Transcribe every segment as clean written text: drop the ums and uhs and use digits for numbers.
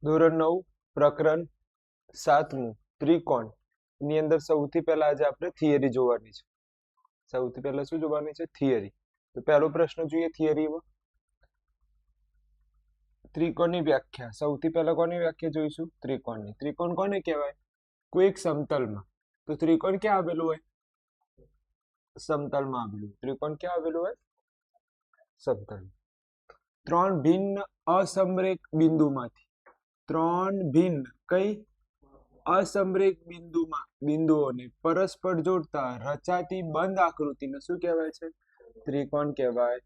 ધોરણ 9 પ્રકરણ 7મું ત્રિકોણ ની અંદર સૌથી પહેલા આજે આપણે થિયરી જોવાની છે. સૌથી પહેલા શું જોવાની છે? થિયરી. તો પહેલો પ્રશ્ન જોઈએ થિયરીમાં. ત્રિકોણની વ્યાખ્યા. સૌથી પહેલા કોની વ્યાખ્યા જોઈશું? ત્રિકોણની. ત્રિકોણ કોને કહેવાય? કોઈ એક સમતલમાં. તો ત્રિકોણ ક્યાં આવેલું હોય? સમતલમાં આવેલું. ત્રિકોણ ક્યાં આવેલું હોય? સમતલ. ત્રણ ભિન્ન અસમરેખ બિંદુમાંથી ત્રણ ભિન્ન કઈ અસમરેખ બિંદુઓને પરસ્પર જોડતા રચાતી બંધ આકૃતિને શું કહેવાય છે? ત્રિકોણ કહેવાય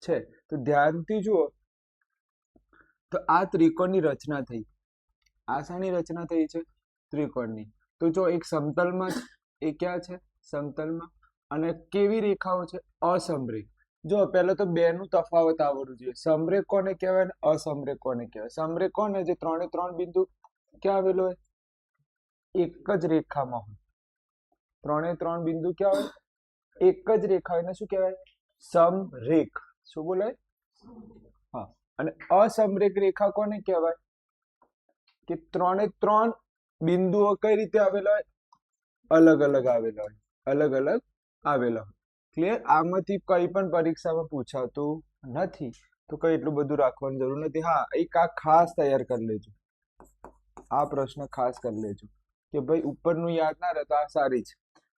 છે. તો ધ્યાનથી જુઓ તો આ ત્રિકોણની રચના થઈ. આ શાની રચના થઈ છે? ત્રિકોણની. તો જો એક સમતલમાં છે, એ ક્યાં છે? સમતલમાં. અને કેવી રેખાઓ છે? અસમરેખ. જો પહેલા તો બે નું તફાવત આવડવું જોઈએ. સમરેખ કોને કહેવાય ને અસમરેખ કોને કહેવાય? સમરેખ કોને? જે ત્રણે ત્રણ બિંદુ ક્યાં આવેલું હોય? એક જ રેખામાં હોય. ત્રણે ત્રણ બિંદુ ક્યાં હોય? એક જ રેખા હોય. એને શું કહેવાય? સમરેખ. શું બોલાય? હા. અને અસમરેખ રેખા કોને કહેવાય? કે ત્રણે ત્રણ બિંદુઓ કઈ રીતે આવેલા હોય? અલગ અલગ આવેલા હોય. અલગ અલગ આવેલા હોય. ક્લિયર? આમાંથી કઈ પણ પરીક્ષામાં પૂછાતું નથી, તો કઈ એટલું બધું રાખવાની જરૂર નથી. હા, એક આ ખાસ તૈયાર કરી લેજો. આ પ્રશ્ન ખાસ કરી લેજો કે ભાઈ ઉપરનું યાદ ના રહેતા. આ સારી છે.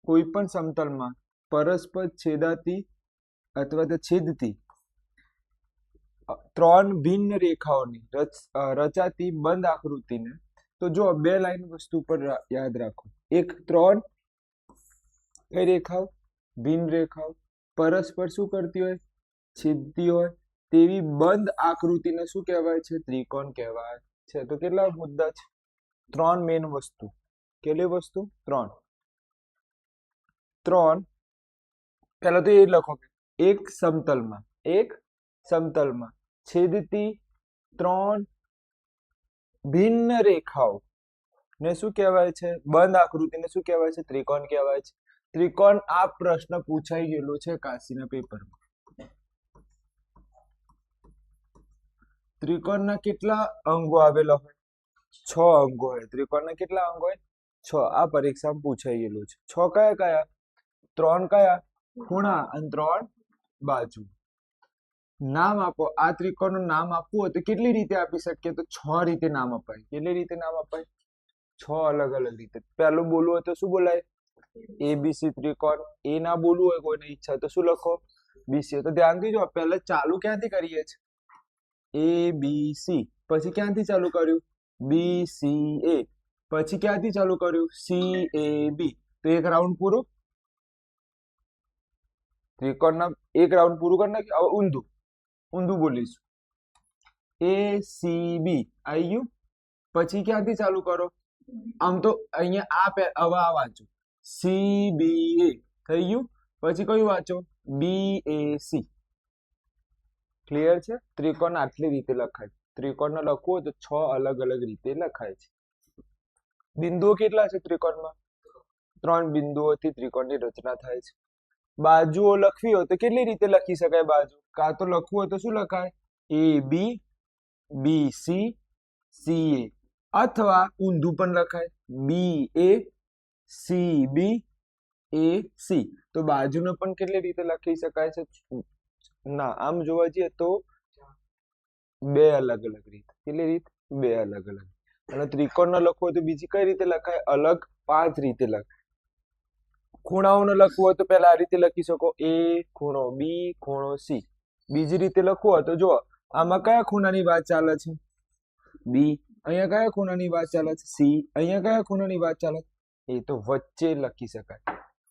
કોઈ પણ સમતલમાં પરસ્પર છેદાતી અથવા તો છેદતી ત્રણ ભિન્ન રેખાઓની રચાતી બંધ આકૃતિને, તો જો બે લાઈન વસ્તુ પર યાદ રાખો. એક ત્રણ કઈ રેખાઓ? ભિન્ન રેખાઓ પરસ્પર શું કરતી હોય? છેદતી હોય. તેવી બંધ આકૃતિને શું કહેવાય છે? ત્રિકોણ કહેવાય છે. તો કેટલા મુદ્દા છે? ત્રણ મેઇન વસ્તુ. કેટલી વસ્તુ? ત્રણ. પહેલા તો એ લખો કે એક સમતલમાં છેદતી ત્રણ ભિન્ન રેખાઓ ને શું કહેવાય છે? બંધ આકૃતિને શું કહેવાય છે? ત્રિકોણ કહેવાય છે. ત્રિકોણ આ પ્રશ્ન પૂછાઈ ગયેલો છે કાશીના પેપરમાં. ત્રિકોણના કેટલા અંગો આવેલા હોય? 6 અંગો હોય. ત્રિકોણના કેટલા અંગો હોય? 6. આ પરીક્ષામાં પૂછાઈ ગયેલું છે. 6 કયા કયા? 3 કયા? ખૂણા અને 3 બાજુ. નામ આપો. આ ત્રિકોણનું નામ આપવું હોય તો કેટલી રીતે આપી શકીએ? તો 6 રીતે નામ અપાય. કેટલી રીતે નામ અપાય? 6 અલગ અલગ રીતે. પહેલું બોલવું હોય તો શું બોલાય? એબીસી ત્રિકોણ. એ ના બોલવું હોય કોઈને ઈચ્છા તો શું લખો? બીસી. તો ધ્યાનથી જો પહેલા ચાલુ ક્યાંથી કરીએ છીએ? એબીસી. પછી ક્યાંથી ચાલુ કર્યું? બીસીએ. પછી ક્યાંથી ચાલુ કર્યું? સીએબી. તો એક રાઉન્ડ પૂરો. ત્રિકોણના એક રાઉન્ડ પૂરું કરી નાખ્યું. હવે ઊંધું બોલીશું. એસીબી આવી ગયું. પછી ક્યાંથી ચાલુ કરો? આમ તો અહીંયા હવે આ વાંચો. સીબીએ થઈ ગયું. પછી કયું વાંચો? બીએસી. ક્લિયર છે? ત્રિકોણ આટલી રીતે લખાય. ત્રિકોણને લખવું હોય તો 6 અલગ અલગ રીતે લખાય છે. બિંદુઓ કેટલા છે ત્રિકોણમાં? 3 બિંદુઓથી ત્રિકોણની રચના થાય છે. બાજુઓ લખવી હોય તો કેટલી રીતે લખી શકાય બાજુ? કાં તો લખવું હોય તો શું લખાય? એ બી બી સી સી એ, અથવા ઊંધું પણ લખાય બી A C B A C. તો બાજુનો પણ કેટલી રીતે લખી શકાય છે? ના, આમ જોવા જઈએ તો 2 અલગ અલગ રીત. કેટલી રીત? 2 અલગ અલગ. અને ત્રિકોણનો લખવો હોય તો બીજી કઈ રીતે લખાય? અલગ 5 રીતે લખાય. ખૂણાઓનો લખવું હોય તો પહેલા આ રીતે લખી શકો. એ ખૂણો બી ખૂણો સી. બીજી રીતે લખવું હોય તો જો આમાં કયા ખૂણાની વાત ચાલે છે? બી. અહીંયા કયા ખૂણાની વાત ચાલે છે? સી. અહીંયા કયા ખૂણાની વાત ચાલે છે? એ તો વચ્ચે લખી શકાય.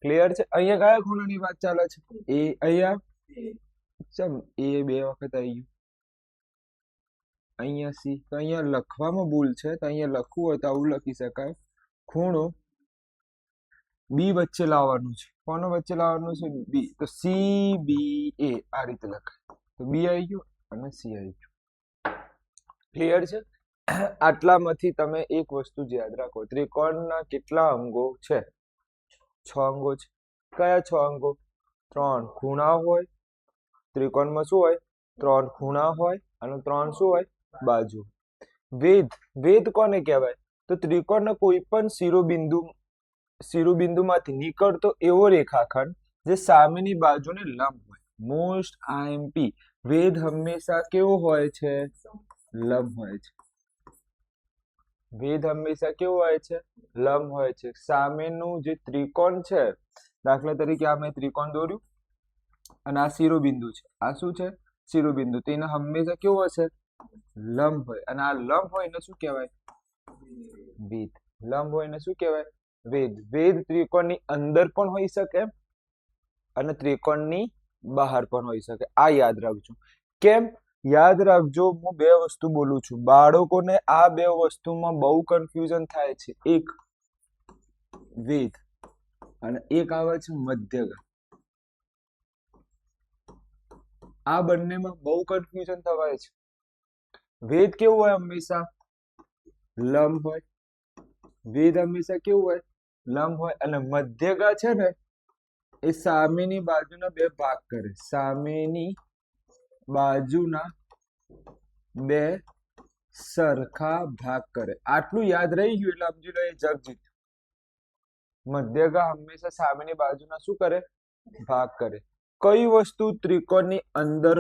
ક્લિયર છે? અહીંયા કયા ખૂણાની વાત ચાલે છે? એ. અહીંયા ચમ એ 2 વખત આવી ગયું. અહીંયા સી. તો અહીંયા લખવામાં ભૂલ છે, તો અહીંયા લખવું હોય તો આવું લખી શકાય. ખૂણો બી વચ્ચે લાવવાનું છે. કોનો વચ્ચે લાવવાનું છે? બી. તો સી બી એ આ રીતે લખાય. તો બી આવી ગયું અને સી આવી ગયું. ક્લિયર છે? આટલામાંથી તમે એક વસ્તુ જ યાદ રાખો. ત્રિકોણના કેટલા અંગો છે? 6 અંગો છે. કયા 6 અંગો? 3 ખૂણા હોય. ત્રિકોણમાં શું હોય? 3 ખૂણા હોય અને 3 શું હોય? બાજુ. વેધ વેધ કોને કહેવાય? તો ત્રિકોણના કોઈ પણ શિરોબિંદુમાંથી નીકળતો એવો રેખાખંડ જે સામેની બાજુને લંબ હોય. મોસ્ટ આઈએમપી, વેધ હંમેશા કેવો હોય છે? લંબ હોય છે. વેધ હંમેશા કેવો હોય છે? લંબ હોય છે. સામેનું જે ત્રિકોણ છે, દાખલા તરીકે આ મેં ત્રિકોણ દોર્યું અને આ શિરોબિંદુ છે. આ શું છે? શિરોબિંદુ. તેને હંમેશા કેવો હશે? લંબ હોય. અને આ લંબ હોય એને શું કહેવાય? વેધ. લંબ હોય એને શું કહેવાય? વેધ. વેધ ત્રિકોણની અંદર પણ હોઈ શકે અને ત્રિકોણની બહાર પણ હોઈ શકે. આ યાદ રાખજો. કેમ? યાદ રાખજો, હું બે વસ્તુ બોલું છું. બાળકોને આ બે વસ્તુમાં બહુ કન્ફ્યુઝન થાય છે. એક વેધ અને એક આવે છે મધ્યગા. આ બંનેમાં બહુ કન્ફ્યુઝન થવાય છે. વેધ કેવું હોય? હંમેશા લંબ હોય. વેધ હંમેશા કેવું હોય? લંબ હોય. અને મધ્યગા છે ને, એ સામેની બાજુના બે ભાગ કરે. સામેની બાજુના બે સરખા ભાગ કરે. આટલું યાદ રહી ગયું એટલે સમજી લો એ જગ જીત્યું. મધ્યગા હંમેશા સામેની બાજુના શું કરે? ભાગ કરે. કઈ વસ્તુ ત્રિકોણની અંદર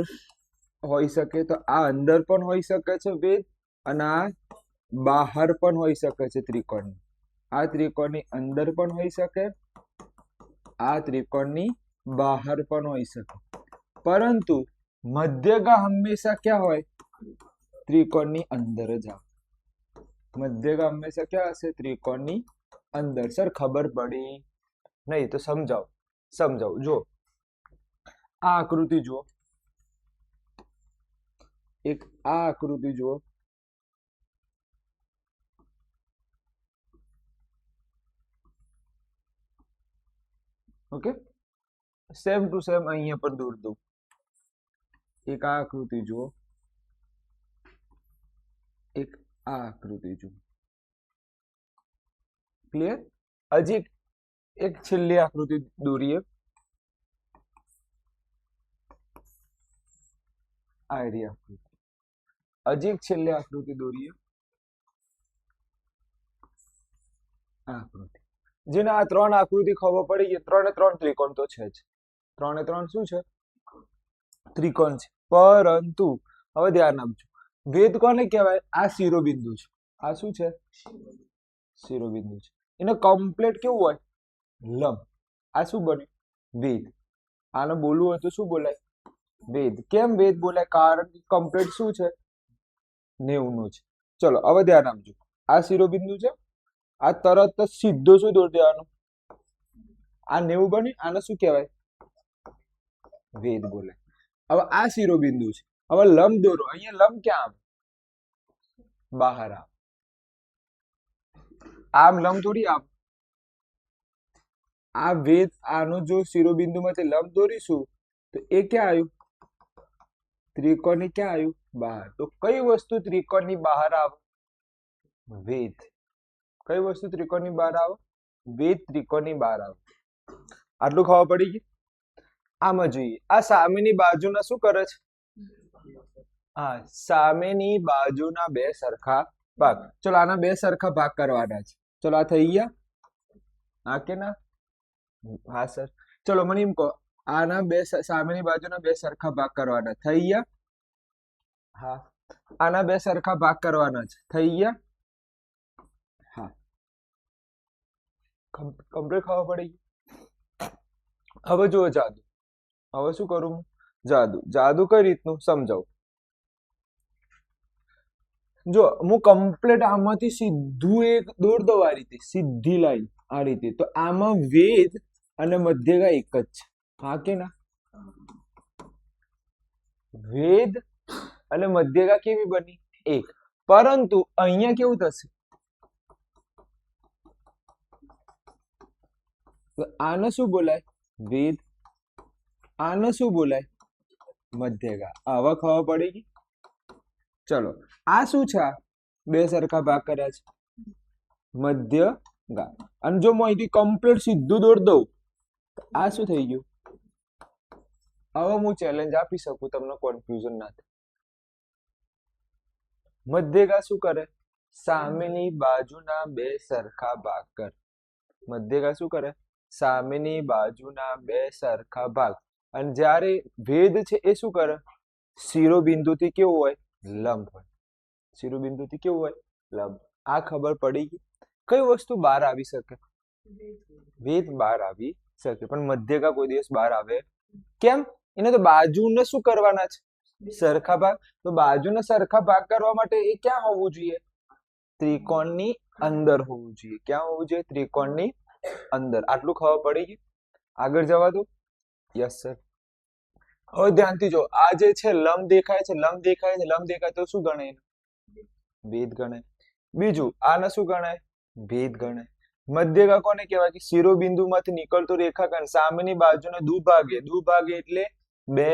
હોઈ શકે? તો આ અંદર પણ હોઈ શકે છે વેધ, અને આ બહાર પણ હોઈ શકે છે ત્રિકોણની. આ ત્રિકોણની અંદર પણ હોઈ શકે, આ ત્રિકોણની બહાર પણ હોઈ શકે. પરંતુ મધ્યગા હંમેશા ક્યાં હોય? ત્રિકોણની અંદર જ આવે. મધ્યગા હંમેશા ક્યાં હશે? ત્રિકોણની અંદર. સર ખબર પડી નહીં તો સમજાવો. જો આ આકૃતિ જુઓ, એક આ આકૃતિ જુઓ. ઓકે, સેમ ટુ સેમ અહીંયા પર દોર દઉં. એક આ આકૃતિ જુઓ, એક આ આકૃતિ જુઓ. ક્લિયર? હજી એક છેલ્લી આકૃતિ દોરીએ. આ આકૃતિ. હજી એક છેલ્લી આકૃતિ દોરીએ. આકૃતિ. જેને આ ત્રણ આકૃતિ ખબર પડી ગઈ, ત્રણે ત્રણ ત્રિકોણ તો છે જ. ત્રણે ત્રણ શું છે? ત્રિકોણ છે. પરંતુ હવે ધ્યાન આપજો, વેધ કોને કહેવાય? આ શિરોબિંદુ છે. આ શું છે? શિરોબિંદુ છે. એને કમ્પ્લીટ કેવું હોય? લંબ. આ શું બન્યું? વેધ. આને બોલવું હોય તો શું બોલાય? વેધ. કેમ વેધ બોલાય? કારણ કે કમ્પ્લીટ શું છે? 90 નું છે. ચલો હવે ધ્યાન આપજો, આ શિરોબિંદુ છે. આ તરત જ સીધો શું દોરી દેવાનું? આ 90 બન્યું. આને શું કહેવાય? વેધ બોલાય. હવે આ શિરોબિંદુ છે. હવે લંબ દોરો. અહીંયા લંબ ક્યાં આવે? બહાર આવે. આમ લંબ થોડી આવે. આ વેધ, આનું જો શિરોબિંદુમાંથી લંબ દોરીશું તો એ ક્યાં આવ્યું? ત્રિકોણની ક્યાં આવ્યું? બહાર. તો કઈ વસ્તુ ત્રિકોણની બહાર આવે? વેધ. કઈ વસ્તુ ત્રિકોણની બહાર આવે? વેધ ત્રિકોણની બહાર આવે. આટલું ખબર પડી ગઈ? આમાં જોઈએ, આ સામેની બાજુના શું કરે છે? હા, સામેની બાજુના બે સરખા ભાગ. ચલો આના બે સરખા ભાગ કરવાના છે. ચલો આ થઈ ગયા. હા કે ના? હા સર. ચલો મને એમ કહો, આના બે સામેની બાજુના બે સરખા ભાગ કરવાના થઈ ગયા? હા. આના બે સરખા ભાગ કરવાના છે. થઈ ગયા? હા. કમ્પ્લીટ ખબર પડી ગઈ? હવે જુઓ જાદુ. હવે શું કરું હું? જાદુ કઈ રીતનું સમજાવું. જો હું કમ્પ્લીટ આમાંથી સીધું એક દોર દઉં આ રીતે, સીધી લાઈન આ રીતે, તો આમાં વેધ અને મધ્યગા એક જ છે. હા કે ના? વેધ અને મધ્યગા કેવી બની? એક. પરંતુ અહીંયા કેવું થશે? આને શું બોલાય? વેધ. આને શું બોલાય? મધ્યગા. આવા ખબર પડી ગઈ? ચલો આ શું છે? આ બે સરખા ભાગ કર્યા છે, મધ્યગા. અને જો હું અહીંથી કમ્પ્લીટ સીધું દોર દઉં તો આ શું થઈ ગયું? હવે હું ચેલેન્જ આપી શકું, તમને કન્ફ્યુઝન ના થાય. મધ્યગા શું કરે? સામેની બાજુના બે સરખા ભાગ કરે. મધ્યગા શું કરે? સામેની બાજુના બે સરખા ભાગ. અને જ્યારે ભેદ છે એ શું કરે? શિરોબિંદુથી કેવું હોય? લંબ હોય. શિરોબિંદુથી કેવું હોય? લંબ. આ ખબર પડી ગઈ. કઈ વસ્તુ બહાર આવી શકે? ભેદ બહાર આવી શકે, પણ મધ્યગા કોઈ દિવસ બહાર આવે કેમ? એને તો બાજુને શું કરવાના છે? સરખા ભાગ. તો બાજુને સરખા ભાગ કરવા માટે એ ક્યાં હોવું જોઈએ? ત્રિકોણની અંદર હોવું જોઈએ. ક્યાં હોવું જોઈએ? ત્રિકોણની અંદર. આટલું ખબર પડી ગઈ? આગળ જવા દો. Yes sir. હવે ધ્યાનથી જો, આ જે છે લંબ દેખાય છે, લંબ દેખાય છે, લંબ દેખાય તો શું ગણાય? ભેદ ગણાય. બીજું આને શું ગણાય? ભેદ ગણાય. મધ્યગા કોને કહેવાય? કે શિરોબિંદુમાંથી નીકળતો રેખાખંડ સામેની બાજુના દુભાગે. દુભાગે એટલે બે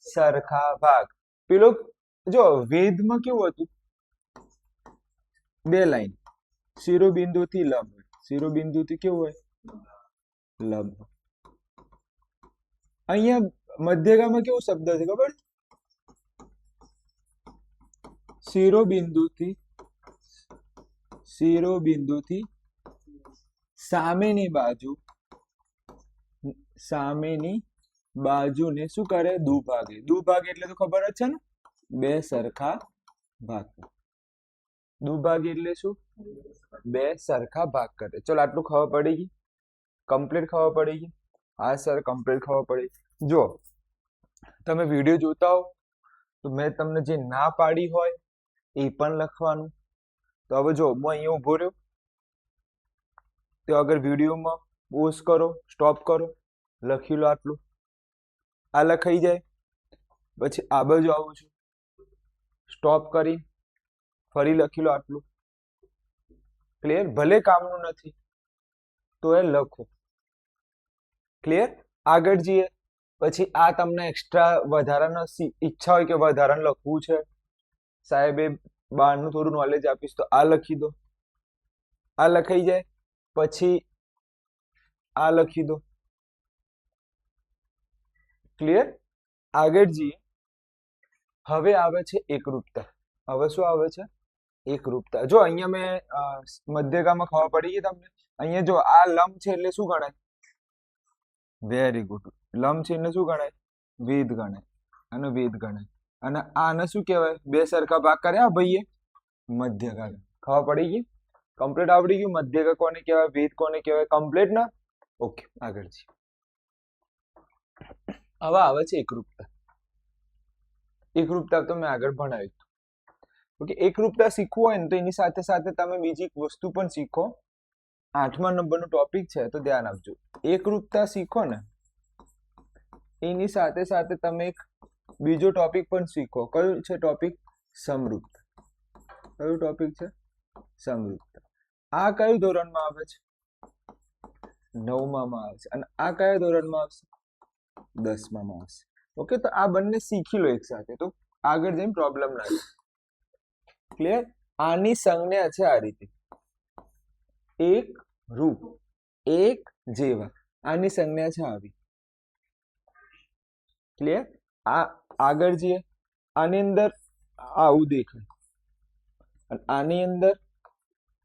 સરખા ભાગ. પેલો જો વેદમાં કેવું હતું? બે લાઈન. શિરોબિંદુથી લંબ. શિરોબિંદુથી કેવું હોય? લંબ. અહીંયા મધ્યગામાં કેવો શબ્દ છે ખબર? શિરોબિંદુથી સામેની બાજુને શું કરે? દુભાગે. દુભાગે એટલે તો ખબર જ છે ને, બે સરખા ભાગ. દુભાગે એટલે શું? બે સરખા ભાગ કરે. ચલો આટલું ખબર પડી ગઈ? કમ્પ્લીટ ખબર પડી ગઈ? હા સર, કમ્પ્લીટ ખબર પડી. જો તમે વિડીયો જોતા હો તો મેં તમને જે ના પાડી હોય એ પણ લખવાનું. તો હવે જો હું અહીંયા ઉભો રહ્યો, તો અગર વિડીયોમાં પોઝ કરો, સ્ટોપ કરો, લખી લો આટલું. આ લખાઈ જાય પછી આ બાજુ આવું છું, સ્ટોપ કરી ફરી લખી લો આટલું. ક્લિયર? ભલે કામનું નથી તો એ લખો. ક્લિયર? આગળ જઈએ. પછી આ તમને એક્સ્ટ્રા વધારાનો ઈચ્છા હોય કે વધારાનું લખવું છે, સાહેબે બહારનું થોડું નોલેજ આપીશ, તો આ લખી દો. આ લખાઈ જાય પછી આ લખી દો. ક્લિયર? આગળ જઈએ. હવે આવે છે એકરૂપતા. હવે શું આવે છે? એકરૂપતા. જો અહીંયા મેં મધ્યગામાં ખબર પડી ગઈ તમને? અહીંયા જો આ લંબ છે એટલે શું ગણાય? Very good. લંબ છે એટલે શું ગણાય? વેદ ગણાય. અને વેદ ગણાય. અને આને શું કહેવાય? બે સરખા ભાગ કર્યા ભાઈએ, મધ્યગા. ખબર પડી ગઈ? કમ્પ્લીટ આવડી ગયું? મધ્યગા કોને કહેવાય? વેદ કોને કહેવાય? કમ્પ્લીટ ના? ઓકે, આગળ જઈએ. હવે આવે છે એકરૂપતા. એકરૂપતા તો મેં આગળ ભણાવ્યું. ઓકે, એકરૂપતા શીખવું હોય ને તો એની સાથે સાથે તમે બીજી એક વસ્તુ પણ શીખો. 8મા નંબરનો ટોપિક છે તો ધ્યાન આપજો. એકરૂપતા શીખો ને એની સાથે સાથે તમે એક બીજો ટોપિક પણ શીખો. કયું છે ટોપિક? સમરૂપતા. કયું ટોપિક છે? સમરૂપતા. આ કયું ધોરણમાં આવે છે? 9માં આવે છે. અને આ કયા ધોરણમાં આવશે? 10માં આવશે. ઓકે, તો આ બંને શીખી લો એક સાથે, તો આગળ જઈને પ્રોબ્લેમ ના થાય. ક્લિયર? આની સંજ્ઞા છે આ રીતે: એક રૂપ, એક જેવા. આની સંજ્ઞા છે આવી. ક્લિયર? આ આગળ જઈએ. આની અંદર આવું દેખાય અને આની અંદર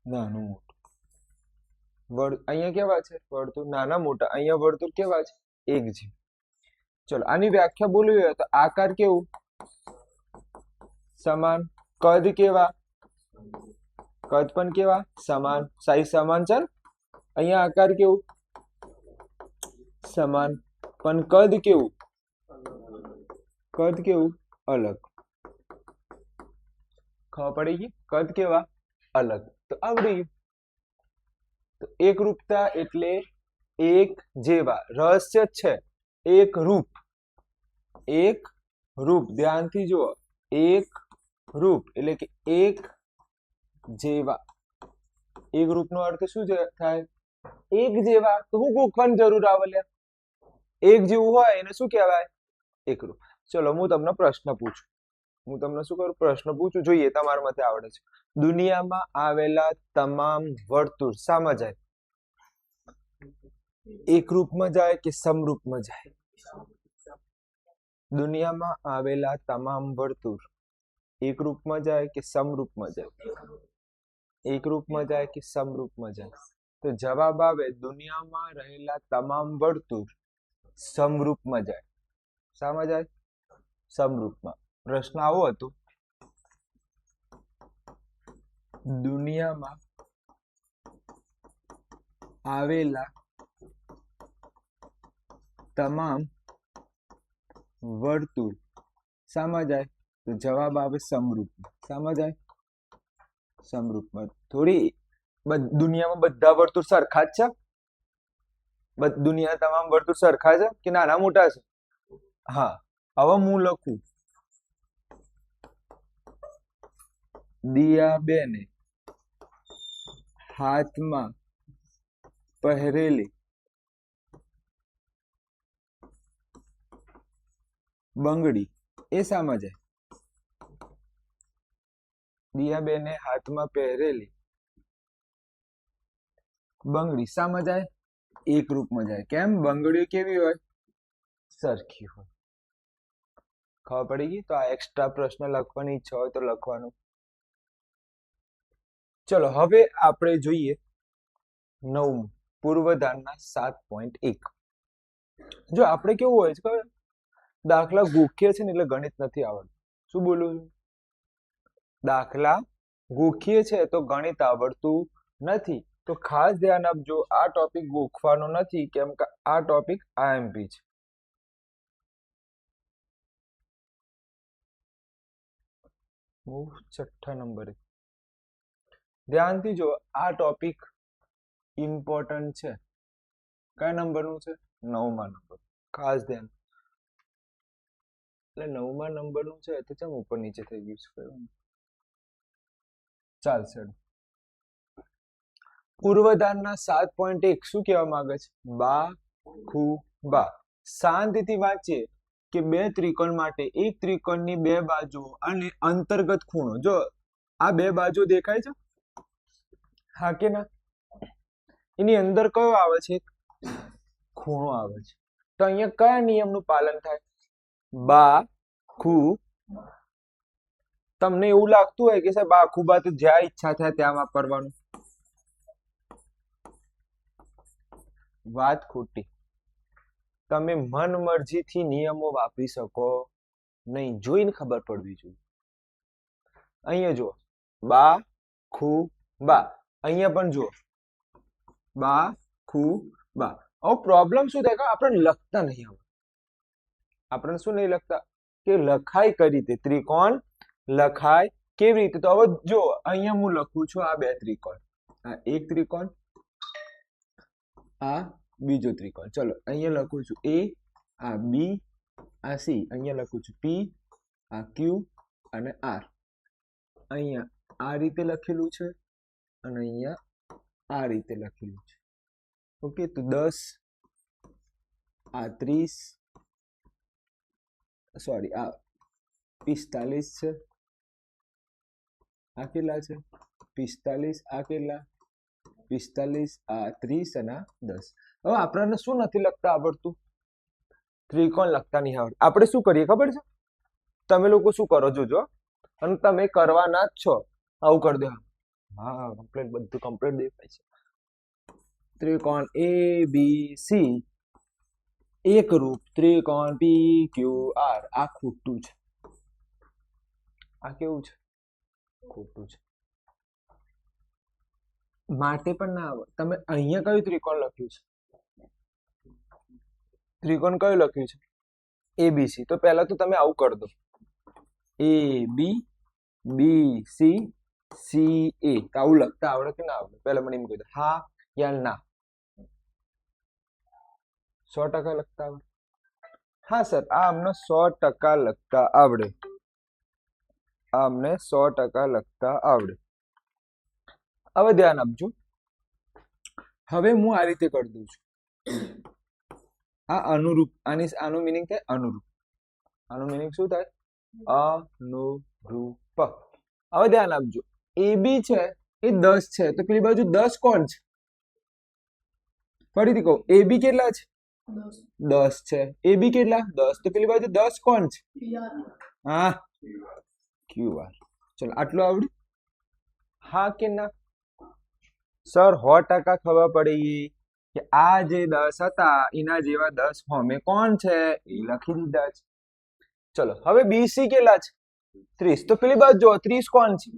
નાનું મોટું. અહીંયા કેવા છે? વર્તુળ નાના મોટા. અહીંયા વર્તુળ કેવા છે? એક જેવા. ચલો આની વ્યાખ્યા બોલવી હોય તો આકાર કેવું? સમાન. કદ કેવા? કદ પણ કેવા? સમાન. સાઈઝ સમાન છે. અહીંયા આકાર કેવું? સમાન. પણ કદ કેવું? કદ કેવું? અલગ. ખબર પડી ગઈ? કદ કેવા? અલગ. તો આવડી ગયું. તો એકરૂપતા એટલે એક જેવા. રહસ્ય છે એક રૂપ. એક રૂપ. ધ્યાનથી જુઓ. એક રૂપ એટલે કે એક જેવા. એક રૂપનો અર્થ શું થાય? એક જેવા. તો હું ગોખવાની જરૂર આવે? એક જેવું હોય એને શું કહેવાય? એકરૂપ. ચલો હું તમને પ્રશ્ન પૂછું. શું કરું? પ્રશ્ન પૂછું, જોઈએ તમારા મતે આવડે છે. દુનિયામાં આવેલા તમામ વર્તુળ શામાં જાય? એકરૂપમાં જાય કે સમરૂપમાં જાય? દુનિયામાં આવેલા તમામ વર્તુળ એક રૂપમાં જાય કે સમરૂપમાં જાય? એક રૂપમાં જાય કે સમરૂપમાં જાય? તો જવાબ આવે દુનિયામાં રહેલા તમામ વર્તુળ સમરૂપમાં જાય. શામાં જાય? સમરૂપમાં. પ્રશ્ન આવો હતો, દુનિયામાં આવેલા તમામ વર્તુળ શામાં જાય? તો જવાબ આવે સમરૂપમાં. શામાં જાય? સમરૂપમાં. થોડી દુનિયામાં બધા વર્તુળ સરખા જ છે? દુનિયા તમામ વર્તુળ સરખા છે કે નાના મોટા છે? હા. હવે હું લખું દિયાબેને હાથમાં પહેરેલી બંગડી એ શામાં જાય? દિયાબેને હાથમાં પહેરેલી બંગડી શામાં જાય? એક રૂપમાં જાય. કેમ? બંગડીઓ કેવી હોય? સરખી હોય. ખબર પડી ગઈ? તો આ એક્સ્ટ્રા પ્રશ્ન લખવાની ઈચ્છા હોય તો લખવાનું. ચલો હવે આપણે જોઈએ 9 પૂર્વધારણા 7.1. જો આપણે કેવું હોય છે ખબર, દાખલા ગોખીએ છે ને એટલે ગણિત નથી આવડતું. શું બોલું છું? દાખલા ગોખીએ છે તો ગણિત આવડતું નથી. તો ખાસ ધ્યાન આપજો, આ ટોપિક ગોખવાનો નથી, કેમ કે આ ટોપિક આઈએમપી છે. હું 6 નંબરે ધ્યાનથી જો, આ ટોપિક ઇમ્પોર્ટન્ટ છે. કયા નંબરનું છે? 9મા નંબર. ખાસ ધ્યાન. એટલે 9મા નંબરનું છે તો ચમ ઉપર નીચે થઈ ગયું છે? ચાલશે. પૂર્વધારણા 7.1 શું કહેવા માંગે છે? બા ખુ બા. શાંતિથી વાંચીએ કે બે ત્રિકોણ માટે એક ત્રિકોણની બે બાજુઓ અને અંતર્ગત ખૂણો. જો આ બે બાજુ દેખાય છે? હા કે ના? એની અંદર કયો આવે છે? ખૂણો આવે છે. તો અહીંયા કયા નિયમનું પાલન થાય? બા ખુ. તમને એવું લાગતું હોય કે સાહેબ બા ખુ બા તો જ્યાં ઈચ્છા થાય ત્યાં વાપરવાનું? વાત ખોટી. તમે મન મરજીથી નિયમો વાપરી શકો નહીં. જોઈને ખબર પડવી જોઈએ. અહીંયા જુઓ, બા ખુ બા. અહીંયા પણ જુઓ, બા ખુ બા. હવે પ્રોબ્લેમ શું થાય? આપણે લખતા નહીં આવડતું. આપણે શું નહીં લખતા? કે લખાય કઈ રીતે? ત્રિકોણ લખાય કેવી રીતે? તો હવે જો અહીંયા હું લખું છું આ બે ત્રિકોણ, આ એક ત્રિકોણ, આ બીજો ત્રિકોણ. ચલો અહીંયા લખું છું એ, આ બી, આ સી. અહીંયા લખું છું પી, આ ક્યુ અને આર. અહીંયા આ રીતે લખેલું છે અને અહીંયા આ રીતે લખેલું છે. ઓકે, તો 10, આ 30, સોરી આ 45 છે. આ કેટલા છે? 45. આ કેટલા? 45. આ 30 અને આ 10. હવે આપણને શું નથી લખતા આવડતું? ત્રિકોણ લખતા નહીં આવડતું. આપણે શું કરીએ ખબર છે? તમે લોકો શું કરો જોજો, અને તમે કરવાના જ છો. આવું કરી દો. હા, કમ્પ્લીટ, બધું કમ્પ્લીટ દેખાય છે. ત્રિકોણ એ બી સી એકરૂપ ત્રિકોણ પી ક્યુ આર. આ ખોટું છે. આ કેવું છે? ખોટું છે. માટે પણ ના આવે. તમે અહીંયા કયું ત્રિકોણ લખ્યું છે? ત્રિકોણ કયું લખ્યું છે? એબીસી. તો પહેલા તો તમે આવું કરી દો, એ બી બી સી સી એ. આવું લખતા આવડે કે ના આવડે? પહેલા મને એમ કહી દો, હા યા ના. 100% લખતા આવડે? હા સર, આ અમને 100% લખતા આવડે. આ અમને 100% લખતા આવડે. હવે ધ્યાન આપજો. હવે હું આ રીતે કરી દઉં છું. આ અનુરૂપ. આનું મિનિંગ થાય અનુરૂપ. આનું મિનિંગ શું થાય? અનુરૂપ. હવે ધ્યાન આપજો, એ બી છે એ 10 છે, તો પેલી બાજુ 10 કોણ છે? ફરીથી કહું, એ બી કેટલા છે? 10 છે. એ બી કેટલા? 10. તો પેલી બાજુ 10 કોણ છે? હા, ક્યુ આર. ચલો આટલું આવડ્યું? હા કે ના? સર 100% ખબર પડી કે આ જે 10 હતા એના જેવા 10 હોમે કોણ છે એ લખી દીધા છે. ચલો હવે બીસી કેટલા છે? 30. તો પેલી બાજુ જો 30 કોણ છે?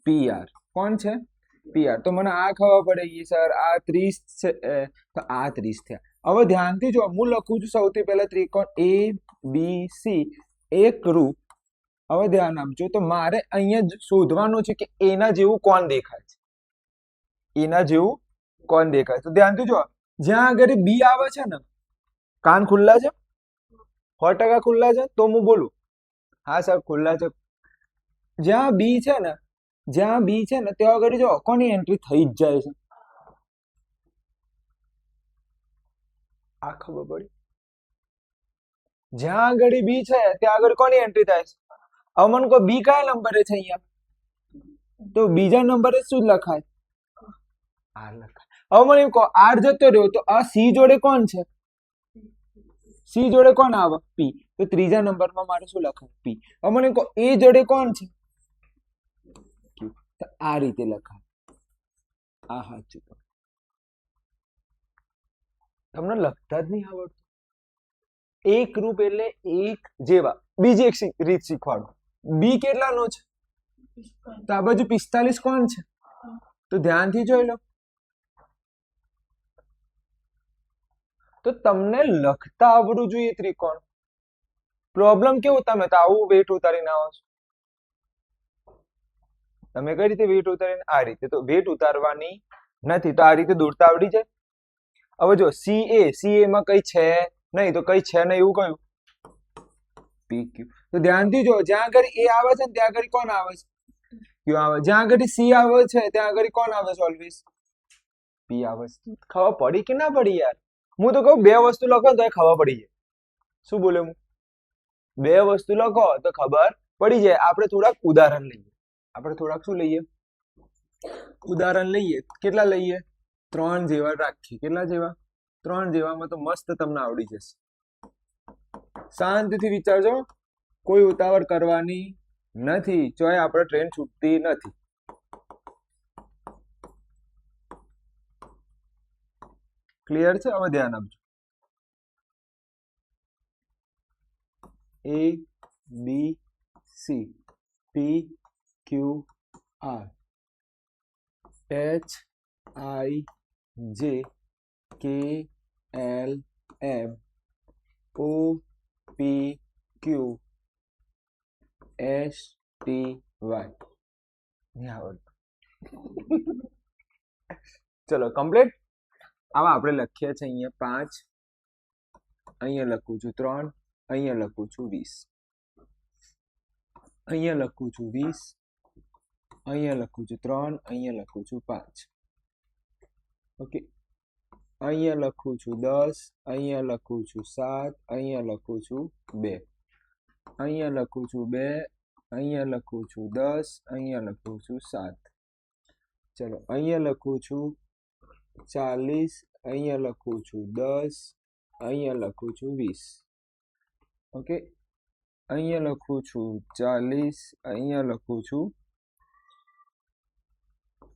પીઆર. કોણ છે? પીઆર. તો મને આ ખબર પડે કે સર આ 30 છે, તો આ 30 થયા. હવે ધ્યાનથી જો હું લખું છું સૌથી પહેલા ત્રિકોણ એ બી સી એકરૂપ. હવે ધ્યાન આપજો, તો મારે અહીંયા શોધવાનું છે કે એના જેવું કોણ દેખાય છે, એના જેવું કોણ દેખાય. તો ધ્યાનથી જો જ્યાં આગળ બી આવે છે ને, કાન ખુલ્લા છે? 100% ખુલ્લા છે? તો હું બોલું હા સર ખુલ્લા છે. જ્યાં બી છે ને, જ્યાં બી છે ને ત્યાં આગળ જો કોની એન્ટ્રી થઈ જ જાય છે. આ ખબર પડી? જ્યાં આગળ બી છે ત્યાં આગળ કોની એન્ટ્રી થાય છે? હવે મને કહો બી કયા નંબરે છે અહીંયા? તો બીજા નંબરે શું લખાય? આર લખાય. હવે મને એમ કહો આર જતો રહ્યો તો આ સી જોડે કોણ છે? સી જોડે કોણ આવે? પી. તો ત્રીજા નંબરમાં મારે શું લખાય? પી. હવે મને કહો એ જોડે કોણ છે? ક્યુ. તો આ રીતે લખાય. આ સાચું. તમને લખતા જ નહીં આવડતું. એક રૂપ એટલે એક જેવા. બીજી એક રીત શીખવાડો. બી કેટલાનો છે? તો આ બાજુ 45 કોણ છે? તો ધ્યાનથી જોઈ લો. તો તમને લખતા આવડવું જોઈએ ત્રિકોણ. પ્રોબ્લેમ કેવું, તમે તો આવું વેટ ઉતારીને આવો છો. તમે કઈ રીતે વેટ ઉતારીને? આ રીતે. તો વેટ ઉતારવાની નથી, તો આ રીતે દોરતા આવડી જાય. હવે જો સીએ માં કઈ છે નહીં, તો કઈ છે નહીં એવું કયું? પીક્યુ. તો ધ્યાનથી જો જ્યાં આગળ એ આવે છે ને ત્યાં આગળ કોણ આવે છે? ક્યુ આવે. જ્યાં આગળ સી આવે છે ત્યાં આગળ કોણ આવે છે? ઓલવેઝ પી આવે છે. ખબર પડી કે ના પડી યાર? હું તો કહું બે વસ્તુ લખો તો ખબર પડી જાય. શું બોલે હું? બે વસ્તુ લખો તો ખબર પડી જાય. આપણે થોડાક ઉદાહરણ લઈએ. આપણે થોડાક શું લઈએ? ઉદાહરણ લઈએ. કેટલા લઈએ? 3 જેવા રાખીએ. કેટલા જેવા? 3 જેવામાં તો મસ્ત તમને આવડી જશે. શાંતિથી વિચારજો, કોઈ ઉતાવળ કરવાની નથી. ચોય આપણે ટ્રેન છૂટતી નથી. ક્લિયર છે? હવે ધ્યાન આપજો. A B C P Q R H I J K L M O P Q S T Y. નહીં આવડતું. ચલો કમ્પ્લીટ. આવા આપણે લખીએ છીએ અહીંયા 5, અહીંયા લખું છું 3, અહીંયા લખું છું 20, અહીંયા લખું છું 20, અહીંયા લખું છું 3, અહીંયા લખું છું 5. ઓકે. અહીંયા લખું છું 10, અહીંયા લખું છું 7, અહીંયા લખું છું 2, અહીંયા લખું છું 2, અહીંયા લખું છું 10, અહીંયા લખું છું 7. ચલો અહીંયા લખું છું 40, અહીંયા લખું છું 10, અહીંયા લખું છું 20. ઓકે. અહીંયા લખું છું 40, અહીંયા લખું છું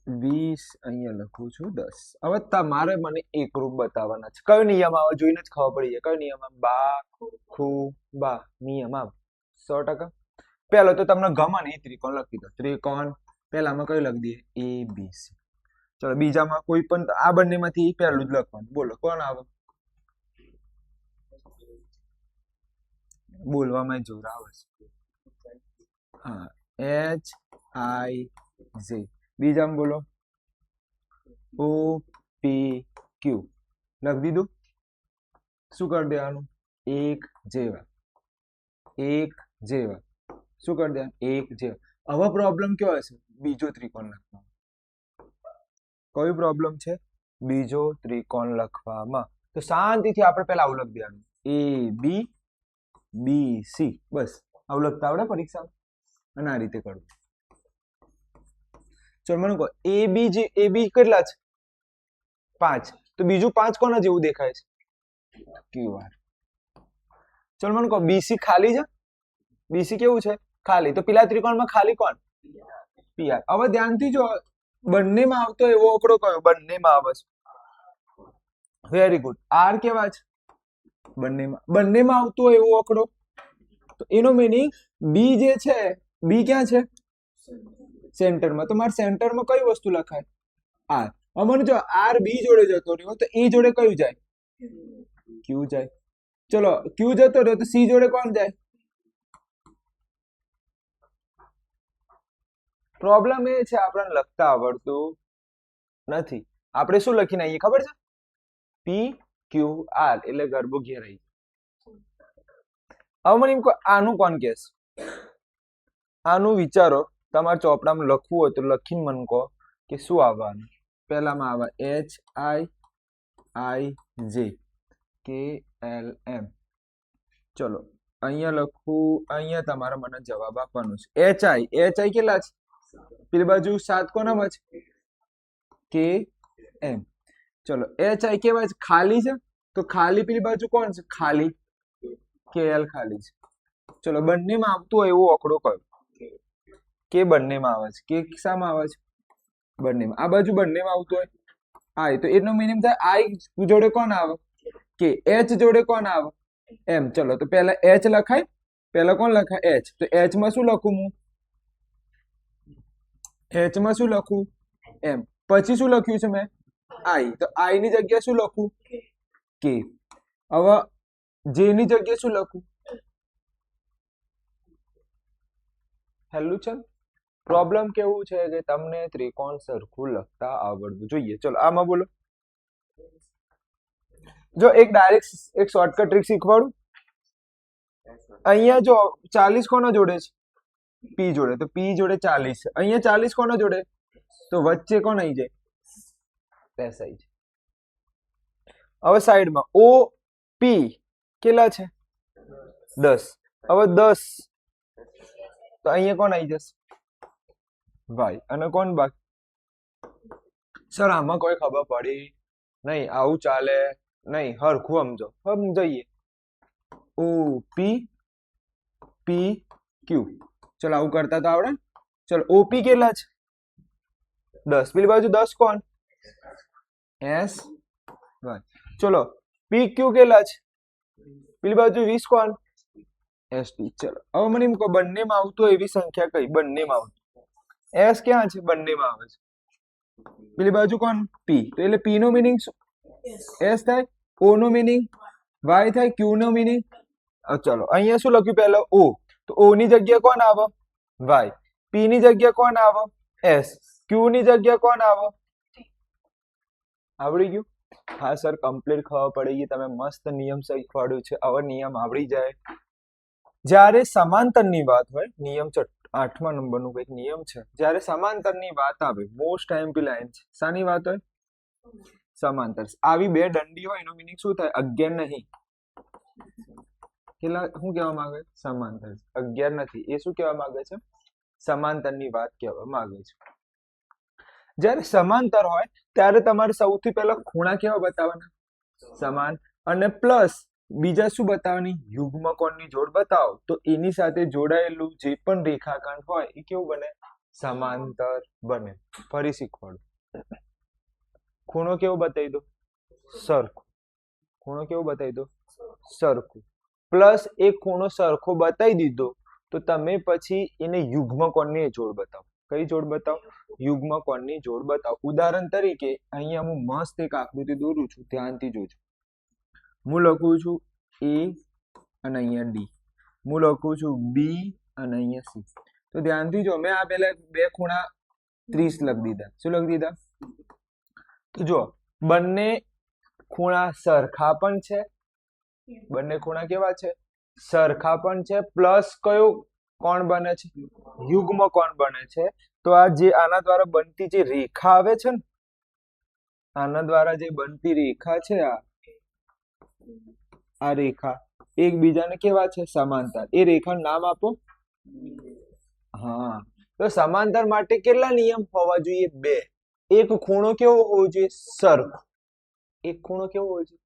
20, અહીંયા લખું છું 10. હવે તમારે મને એકરૂપ બતાવવાના છે. કયો નિયમ આવે જોઈને જ ખબર પડી જાય. કયો નિયમ આવે? બા ખુ બા નિયમ આવે 100%. પહેલો તો તમને ગમે ને એ ત્રિકોણ લખી દો. ત્રિકોણ પહેલામાં કયું લખી દઈએ? એ બી સી. ચલો બીજામાં કોઈ પણ આ બંનેમાંથી પહેલું જ લખવાનું. બોલો કોણ આવે? બોલવામાં જોર આવે છે. હા, એચ આઈ જે. બીજામાં બોલો ઓ પી ક્યુ. લખી દીધું. શું કરી દેવાનું? એક જેવા. એક જેવા. શું કરી દેવાનું? એક જેવા. હવે પ્રોબ્લેમ કયો હશે? બીજો ત્રિકોણ લખવાનો. કયો પ્રોબ્લેમ છે? બીજો ત્રિકોણ લખવામાં. તો શાંતિથી આપણે પહેલા આવું લખી દેવાનું. એ બી બી સી. બસ આવું લખતા આવડે પરીક્ષા? અને આ રીતે કરવું. ચલો મને કહો એ બી કેટલા છે? 5. તો બીજું 5 કોના જેવું દેખાય છે? Q R. ચલો મને કહો બીસી ખાલી છે? બીસી કેવું છે? ખાલી. તો પેલા ત્રિકોણમાં ખાલી કોણ? પીઆર. હવે ધ્યાનથી જો બંનેમાં આવતો એવો આંકડો કયો? બંનેમાં આવે છે. Very good. આર કેવા છે? બંનેમાં આવતો એવો આંકડો. તો એનો મીનિંગ બી જે છે, બી ક્યાં છે? સેન્ટરમાં. તો મારે સેન્ટરમાં કઈ વસ્તુ લખાય? આર. અમને જો આર બી જોડે જતો રહ્યો તો એ જોડે કયું જાય? ક્યુ જાય. ચલો ક્યુ જતો રહ્યો તો સી જોડે કોણ જાય? પ્રોબ્લેમ એ છે આપણને લખતા આવડતું નથી. આપણે શું લખીને આવીએ ખબર છે? પી ક્યુ આર એટલે ગરબો ઘેરાઈ. હવે મને એમ કહો આનું કોણ કહેશે? આનું વિચારો. તમારે ચોપડામાં લખવું હોય તો લખીને મને કહો કે શું આવવાનું. પહેલામાં આવે HIIJ KLM. ચલો અહીંયા લખું. અહીંયા તમારે મને જવાબ આપવાનો છે. HI કેટલા છે? પેલી બાજુ 7 કોનામાં છે? KM. ચલો HI કેવા છે? ખાલી છે. તો ખાલી પેલી બાજુ કોણ છે? ખાલી KL ખાલી છે. ચલો બંનેમાં આવતું હોય એવો આંકડો કયો? કે બંનેમાં આવે છે. કે શામાં આવે છે? બંનેમાં. આ બાજુ બંનેમાં આવતું હોય આઈ. તો એનો મિનિંગ થાય આઈ જોડે કોણ આવે? કે. H જોડે કોણ આવે? એમ. ચલો તો પહેલા H લખાય. પહેલા કોણ લખાય? H. તો H માં શું લખું હું? H માં શું લખું? એમ. પછી શું લખ્યું છે મેં? આઈ. તો આઈ ની જગ્યાએ શું લખું? કે. હવે જે ની જગ્યાએ શું લખું? હેલું છે. પ્રોબ્લેમ કેવું છે કે તમને ત્રિકોણ સરખું લખતા આવડવું જોઈએ. ચલો આમાં બોલો. જો એક ડાયરેક્ટ એક શોર્ટકટ ટ્રીક શીખવાડું. અહીંયા જો 40 કોનો જોડે છે? પી જોડે. તો પી જોડે 40 છે. અહીંયા 40 કોનો જોડે? તો વચ્ચે કોણ આવી જાય? એસ આવી જાય. હવે સાઈડમાં ઓ પી કેટલા છે? 10. હવે 10 તો અહીંયા કોણ આવી જશે? ભાઈ. અને કોણ બાકી? સર આમાં કોઈ ખબર પડી નહીં. આવું ચાલે નહીં. હરખું સમજો. સમજાઈએ. ઓ પી પી ક્યુ. ચલો આવું કરતા તો આવડે. ચલો ઓપી કેટલા છે? 10. પેલી બાજુ 10 કોણ? S Y. ચલો પી ક્યુ કેટલા છે? પેલી બાજુ 20 કોણ? S T. ચલો હવે મને એમ કહો બંનેમાં આવતું એવી સંખ્યા કઈ? બંનેમાં આવતું એસ ક્યાં છે? બંનેમાં આવે છે. પેલી બાજુ કોણ? પી. તો એટલે પી નો મીનિંગ શું? એસ થાય. ઓ નો મીનિંગ વાય થાય. ક્યુ નો મીનિંગ. ચલો અહીંયા શું લખ્યું પહેલા? ઓ. તો ઓ ની જગ્યાએ કોણ આવે? વાય. પી ની જગ્યાએ કોણ આવે? એસ. ક્યુ ની જગ્યાએ કોણ આવે? આવડી ગયું? હા સર કમ્પ્લીટ ખબર પડી ગઈ. તમે મસ્ત નિયમ શીખવાડ્યું છે. હવે નિયમ આવડી જાય. જ્યારે સમાંતરની વાત હોય, નિયમ 8મા નંબરનું કંઈક નિયમ છે. જ્યારે સમાંતરની વાત આવે, મોસ્ટ આઈએમપી લાઈન છે. શાની વાત હોય? સમાંતર. આવી બે દંડી હોય એનો મીનિંગ શું થાય? 11 નહીં. કેટલા? શું કહેવા માંગે? સમાંતર. 11 નથી. એ શું કહેવા માંગે છે? સમાંતરની વાત કહેવા માંગે છે. જ્યારે સમાંતર હોય ત્યારે તમારે સૌથી પહેલા ખૂણા કેવા બતાવવાના? સમાન. અને પ્લસ બીજા શું બતાવવાની? યુગ્મ કોણની જોડ બતાવો તો એની સાથે જોડાયેલું જે પણ રેખાખંડ હોય એ કેવું બને? સમાંતર બને. ફરી શીખવાડું. ખૂણો કેવો બતાવી દો? સરખું. ખૂણો કેવો બતાવી દો? સરખું. પ્લસ એક ખૂણો સરખો બતાવી દીધો તો તમે પછી એને યુગ્મ કોણની જોડ બતાવો. કઈ જોડ બતાવો? યુગ્મ કોણની જોડ બતાવો. ઉદાહરણ તરીકે અહીંયા હું મસ્ત એક આકૃતિ દોરું છું. ધ્યાનથી જોજો. હું લખું છું એ અને અહીંયા ડી. હું લખું છું બી અને અહીંયા સી. તો ધ્યાનથી જો મેં આ પહેલા બે ખૂણા 30 લખી દીધા. શું લખી દીધા? તો જો બંને ખૂણા સરખા પણ છે. બંને ખૂણા કેવા છે? સરખા પણ છે. પ્લસ કયો કોણ બને છે? યુગ્મ કોણ બને છે. તો આ જે આના દ્વારા બનતી જે રેખા આવે છે ને, આના દ્વારા જે બનતી રેખા છે, આ રેખા એકબીજાને કેવા છે? સમાંતર. એ રેખા નામ આપો. હા. તો સમાંતર માટે કેટલા નિયમ હોવા જોઈએ? 2. એક ખૂણો કેવો હોવો જોઈએ? સરખો. એક ખૂણો કેવો હોવો જોઈએ?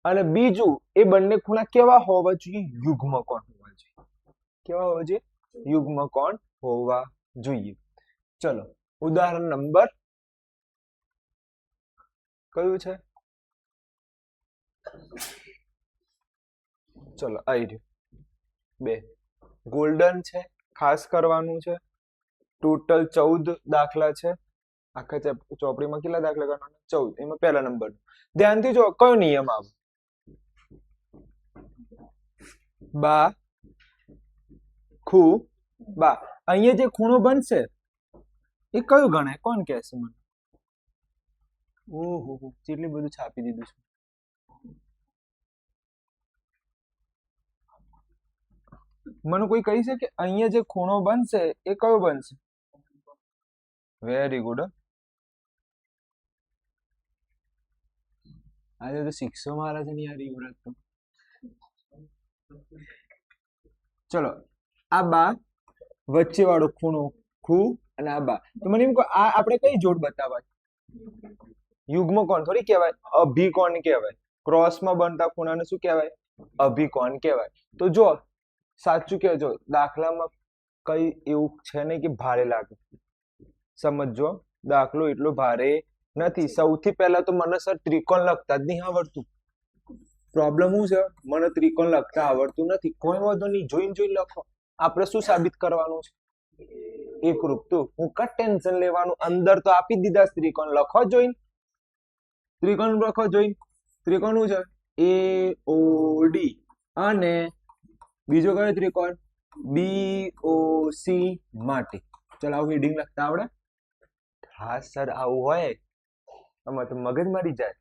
અને બીજું એ બંને ખૂણા કેવા હોવા જોઈએ? યુગ્મ કોણ હોવા જોઈએ. કેવા હોવા જોઈએ? યુગ્મ કોણ હોવા જોઈએ. ચલો ઉદાહરણ નંબર કયું છે? ચલો આવી રહ્યું 2. ગોલ્ડન છે, ખાસ કરવાનું છે. ટોટલ 14 દાખલા છે. આખા ચોપડીમાં કેટલા દાખલા કરવાના? 14. એમાં પહેલા નંબર. ધ્યાનથી જો કયો નિયમ આવે? બા ખૂ બા. અહીંયા જે ખૂણો બનશે એ કયું ગણાય? કોણ કહેશે મને? ઓહો કેટલી બધું છાપી દીધું છે. મને કોઈ કહી શકે અહીંયા જે ખૂણો બનશે એ કયો બનશે? Very good. આજે તો શિક્ષો મારા છે ને યાર યુવરાજ તો. ચલો આ બા વચ્ચે વાળો ખૂણો ખૂ અને આ બા. તો મને એમ કહો આ આપણે કઈ જોડ બતાવાય? યુગ્મ કોણ થોડી કહેવાય, અભિકોણ કહેવાય. ક્રોસમાં બનતા ખૂણાને શું કહેવાય? અભિકોણ કહેવાય. તો જો સાચું કહેજો, દાખલામાં કઈ એવું છે નહીં કે ભારે લાગે. સમજો દાખલો એટલો ભારે નથી. સૌથી પહેલા તો મને સર ત્રિકોણ લખતા જ નહીં આવડતું. પ્રોબ્લેમ શું છે? મને ત્રિકોણ લખતા આવડતું નથી. કોઈ વાંધો નહીં, જોઈને લખો. આપણે શું સાબિત કરવાનું છે? એકરૂપ. તો હું કા ટેન્શન લેવાનું? અંદર તો આપી દીધા ત્રિકોણ. લખો જોઈને. ત્રિકોણ લખો જોઈને. ત્રિકોણ શું છે? AOD અને બીજો કયો ત્રિકોણ? BOC માટે. ચલો આવું હેડિંગ લખતા આવડે? હા સર આવું હોય આમાં તો મગજ મારી જાય.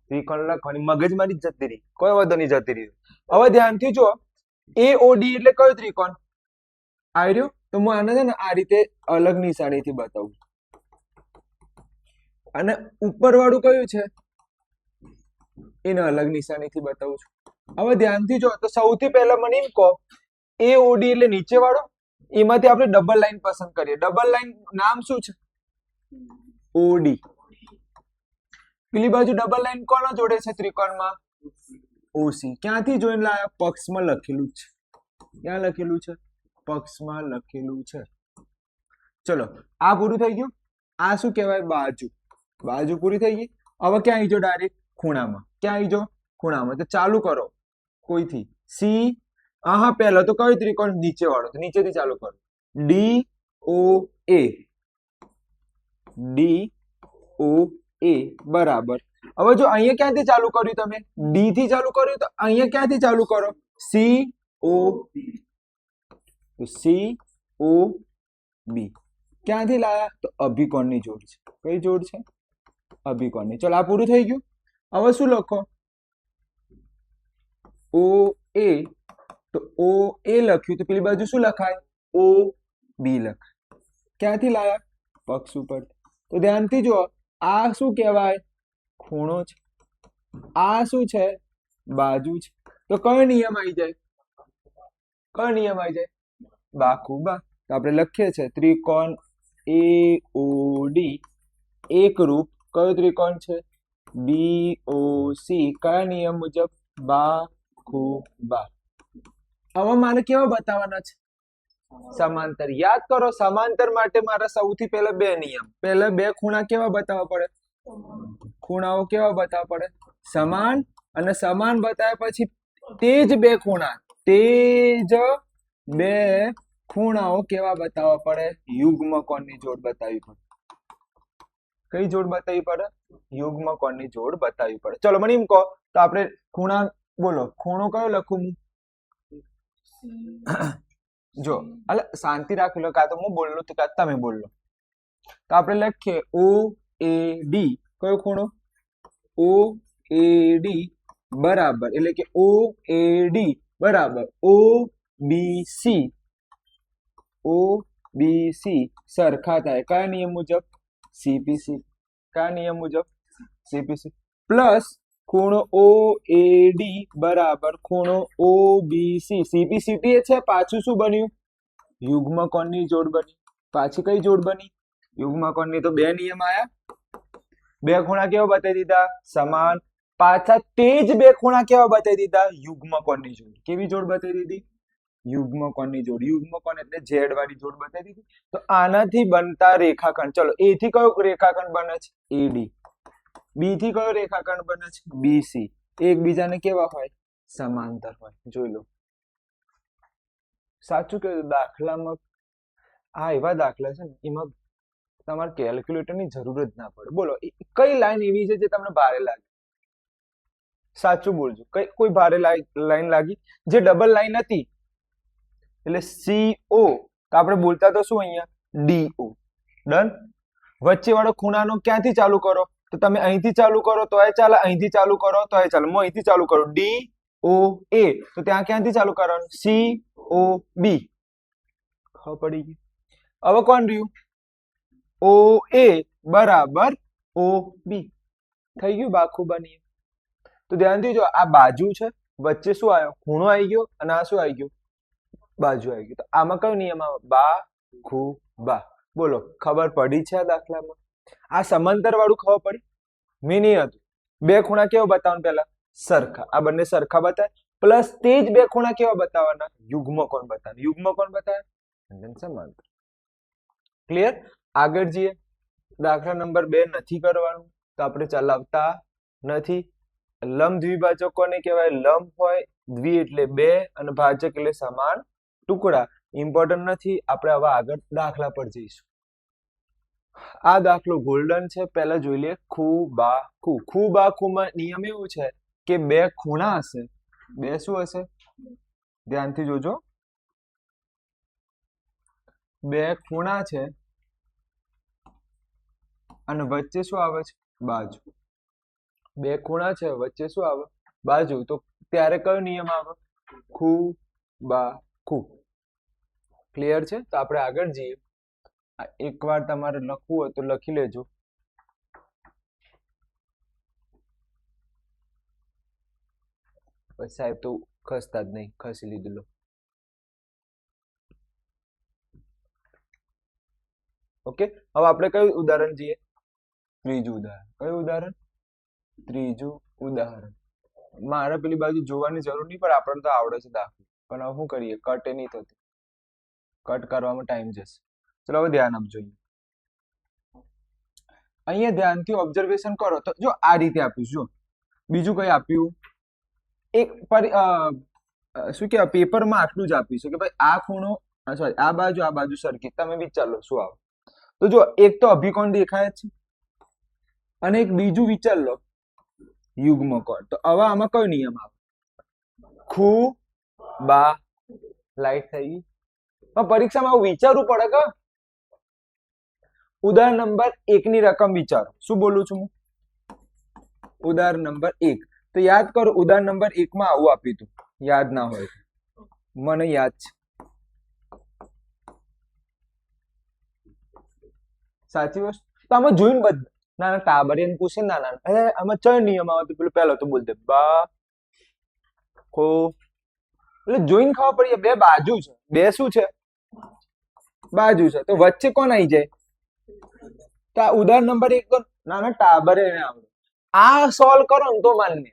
ત્રિકોણ લખવાની મગજ મારી જતી રહી. કોઈ વાંધો નહીં, જતી રહી. હવે ધ્યાનથી જો AOD એટલે કયો ત્રિકોણ? આવ્યો. તો હું આને છે ને આ રીતે અલગ નિશાનીથી બતાવું. અને ઉપર વાળું કયું છે એને અલગ નિશાનીથી બતાવું છું. હવે ધ્યાનથી જો તો સૌથી પહેલા મને એમ કહો AOD એટલે નીચે વાળો. એમાંથી આપણે ડબલ લાઈન પસંદ કરીએ. ડબલ લાઈન નામ શું છે? OD. પેલી બાજુ ડબલ લાઈન કોનો જોડે છે ત્રિકોણમાં? OC. ક્યાંથી જોઈને લાયા? પક્ષમાં લખેલું છે. ક્યાં લખેલું છે? પક્ષમાં લખેલું છે. ચલો આ પૂરું થઈ ગયું. આ શું કહેવાય? બાજુ. બાજુ પૂરી થઈ ગઈ. હવે ક્યાં આવી જાઓ? ડાયરેક્ટ ખૂણામાં. ક્યાં આવી જાઓ? ખૂણામાં. તો ચાલુ કરો કોઈથી. C. હા પહેલા તો કયો ત્રિકોણ? નીચે વાળો. તો નીચેથી ચાલુ કરો. DOA. DOA બરાબર. હવે જો અહીંયા ક્યાંથી ચાલુ કર્યું? તમે D થી ચાલુ કર્યું. તો અહીંયા ક્યાંથી ચાલુ કરો? COB. તો COB ક્યાંથી લાયા? તો અભિકોણની જોડ છે. કઈ જોડ છે? અભિકોણની. ચલો આ પૂરું થઈ ગયું. હવે શું લખો? OA. તો OA લખ્યું તો પેલી બાજુ શું લખાય? OB લખાય. ક્યાંથી લાયા? પક્ષ ઉપર. તો ધ્યાનથી જો આ શું કહેવાય? ખૂણો છે. આ શું છે? બાજુ છે. તો કયો નિયમ આવી જાય? કયો નિયમ આવી જાય? બાખુબા. તો આપણે લખીએ છીએ ત્રિકોણ AOD એકરૂપ કયો ત્રિકોણ છે? BOC. કયા નિયમ મુજબ? બાખુબા. હવે મારે કેવા બતાવવાના છે? સમાંતર. યાદ કરો સમાંતર માટે મારા સૌથી પહેલા બે નિયમ. પહેલા બે ખૂણા કેવા બતાવવા પડે? ખૂણાઓ કેવા બતાવવા પડે? સમાન. અને સમાન બતાવ્યા પછી તે જ બે ખૂણા, તે જ બે ખૂણાઓ કેવા બતાવવા પડે? યુગ્મ કોણની જોડ બતાવવી પડે. કઈ જોડ બતાવવી પડે? યુગ્મ કોણની જોડ બતાવવી પડે. ચલો મને એમ કહો તો આપણે ખૂણા બોલો. ખૂણો કયો લખું હું? જો અલે શાંતિ રાખી લો. કાં તો હું બોલલો તો કાં તમે બોલલો. તો આપણે લખીએ OAD. કયો ખૂણો? OAD બરાબર એટલે કે OAD બરાબર OBC. OBC સરખા થાય કયા નિયમ મુજબ? CPC. કયા નિયમ મુજબ? CPC. પ્લસ ખૂણો OAD બરાબર ખૂણો OBC. CPCT છે. પાછું શું બન્યું? યુગ્મ કોણની જોડ બની. પાછી કઈ જોડ બની? યુગ્મ કોણની. તો બે નિયમ આયા. બે ખૂણા કેવા બતાવી દીધા? સમાન. પાછા તે જ બે ખૂણા કેવા બતાવી દીધા? યુગ્મ કોણની જોડ. કેવી જોડ બતાવી દીધી? યુગ્મકોણની જોડ. યુગ્મકોણ એટલે ઝેડ વાળી જોડ બતાવી દીધી. તો આનાથી બનતા રેખાખંડ, ચલો એ થી કયો રેખાખંડ બને છે? એડી. બી થી કયો રેખાખંડ બને છે? બીસી. એકબીજાને કેવા હોય? સમાંતર હોય. જોઈ લો. સાચું કહ્યું. દાખલામાં આ એવા દાખલા છે ને એમાં તમારે કેલ્ક્યુલેટર ની જરૂર જ ના પડે. બોલો કઈ લાઈન એવી છે જે તમને ભારે લાગે? સાચું બોલજો. કોઈ ભારે લાઈન લાગી? જે ડબલ લાઈન હતી એટલે CO, તો આપણે બોલતા તો શું અહીંયા? DO. ડન. વચ્ચે વાળો ખૂણાનો ક્યાંથી ચાલુ કરો? તો તમે અહીંથી ચાલુ કરો તોય ચાલે, અહીંથી ચાલુ કરો તોય ચાલે. હું અહીંથી ચાલુ કરું DOA, તો ત્યાં ક્યાંથી ચાલુ કરવાનું? COB. ખબર પડી ગઈ? હવે કોણ રહ્યું? OA બરાબર OB. થઈ ગયું બાખુબાની. તો ધ્યાનથી જો, આ બાજુ છે, વચ્ચે શું આવ્યો? ખૂણો આવી ગયો, અને આ શું આવી ગયું? બાજુ આવી ગયું. તો આમાં કયો નિયમ આવે? બાખુબા. બોલો ખબર પડી છે આ દાખલામાં? આ સમાંતર વાળું ખબર પડી? મેં નહીં હતું. બે ખૂણા કેવા બતાવવાનું? પેલા સરખા. આ બંને સરખા બતાવે, પ્લસ તે જ બે ખૂણા કેવા બતાવવાના? યુગ્મકોણ બતાવે. યુગ્મકોણ બતાવે સમાંતર. ક્લિયર? આગળ જઈએ. દાખલા નંબર 2 નથી કરવાનું તો આપણે ચલાવતા નથી. લંબ દ્વિભાજકોને કહેવાય? લંબ હોય, દ્વિ એટલે બે, અને ભાજક એટલે સમાન ટુકડા. ઇમ્પોર્ટન્ટ નથી. આપણે હવે આગળ દાખલા પર જઈશું. આ દાખલો ગોલ્ડન છે. પહેલા જોઈ લઈએ ખૂબાખૂ. ખૂબાખૂમાં નિયમ એવું છે કે બે ખૂણા હશે. બે શું હશે? ધ્યાનથી જોજો. બે ખૂણા છે અને વચ્ચે શું આવે છે? બાજુ. બે ખૂણા છે, વચ્ચે શું આવે? બાજુ. તો ત્યારે કયો નિયમ આવે? ખૂબાખૂ. ક્લિયર છે? તો આપણે આગળ જઈએ. એકવાર તમારે લખવું હોય તો લખી લેજો. સાહેબ તો ખસતા જ નહીં, ખસી લીધું. લો. ઓકે, હવે આપણે કયું ઉદાહરણ જઈએ? ત્રીજું ઉદાહરણ. કયું ઉદાહરણ? ત્રીજું ઉદાહરણ. મારે પેલી બાજુ જોવાની જરૂર નહીં, પણ આપણને તો આવડે છે દાખલો. પણ હવે શું કરીએ? કટ એ નહીં થતી. કટ કરવામાં ટાઈમ જશે. ચલો હવે ધ્યાન આપજો. અહીંયા ધ્યાનથી ઓબ્ઝર્વેશન કરો તો જો આ રીતે આપ્યું. જો બીજું કઈ આપ્યું? એક શું કહેવાય? પેપરમાં આટલું જ આપ્યું છે કે ભાઈ આ ખૂણો, સોરી આ બાજુ સરખી. તમે વિચારો શું આવે? તો જો એક તો અભિકોણ દેખાય છે અને એક બીજું વિચાર લો, યુગ્મકોણ. તો હવે આમાં કયો નિયમ આવે? ખૂબા. લાઈટ થઈ ગઈ. પણ પરીક્ષામાં આવું વિચારવું પડે કે? ઉદાહરણ નંબર 1 ની રકમ વિચારો. શું બોલું છું હું? ઉદાહરણ નંબર 1. તો યાદ કરો, ઉદાહરણ નંબર 1 માં આવું આપ્યું હતું. યાદ ના હોય મને યાદ છે. સાચી વસ્તુ. તો આમાં જોઈને બધા નાના ટાબરિયાને પૂછે, નાના આમાં ચય નિયમ આવે? તો પેલો પહેલો તો બોલ દે બા ખો. એટલે જોઈને ખબર પડી બે બાજુ છે. બે શું છે? બાજુ છે. તો વચ્ચે કોણ આવી જાય? તો આ ઉદાહરણ નંબર 1 તો નાના ટાબરિયાને આવડે. આ સોલ્વ કરો ને તો માન્ય.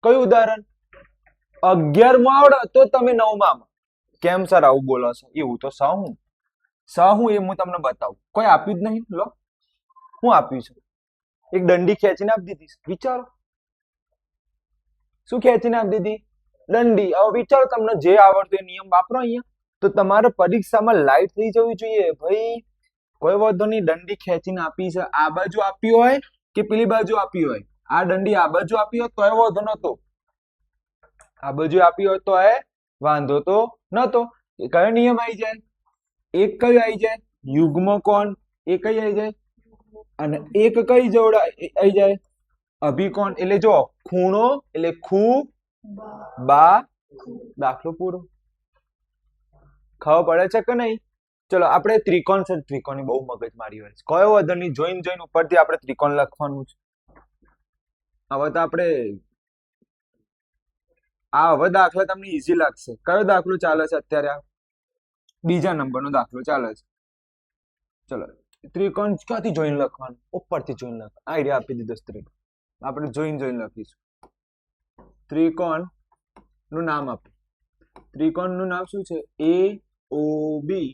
કયું ઉદાહરણ? 11 માં આવડે તો તમે 9 માં. કેમ સર આવું બોલો છો? એવું તો હું એ હું તમને બતાવું. કોઈ આપ્યું જ નહીં. લો, હું આપ્યું છે? એક દંડી ખેંચીને આપી દીધી. વિચારો શું ખેંચીને આપી દીધી? દંડી. હવે વિચારો, તમને જે આવડતું એ નિયમ વાપરો અહીંયા. તો તમારે પરીક્ષામાં લાઈટ થઈ જવી જોઈએ ભાઈ. કોઈ વાંધો નહીં, દંડી ખેંચીને આપી છે. આ બાજુ આપી હોય કે પેલી બાજુ આપી હોય, આ દંડી આ બાજુ આપી હોય તોય વાંધો નતો. આ બાજુ આપી હોય તો વાંધો તો નતો. કયો નિયમ આવી જાય? એક કઈ આવી જાય? યુગ્મકોણ. એ કઈ આવી જાય? અને એક કઈ જોડ આવી જાય? અભિકોણ. એટલે જો ખૂણો એટલે ખૂબા. દાખલો પૂરો. ખબર પડે છે કે નહીં? ચલો આપણે ત્રિકોણ છે. ત્રિકોણની બહુ મગજ મારી હોય છે. કયો વાંધો નહીં, જોઈને ઉપરથી આપણે ત્રિકોણ લખવાનું છે. હવે તો આપણે હવે દાખલા તમને ઈઝી લાગશે. કયો દાખલો ચાલે છે અત્યારે? બીજા નંબરનો દાખલો ચાલે છે. ચલો, ત્રિકોણ ક્યાંથી જોઈને લખવાનું? ઉપરથી જોઈને લખવાનું. આઈડિયા આપી દીધો. ત્રિકોણ આપણે જોઈને લખીશું. ત્રિકોણ નું નામ આપ્યું. ત્રિકોણનું નામ શું છે? એ ઓ બી.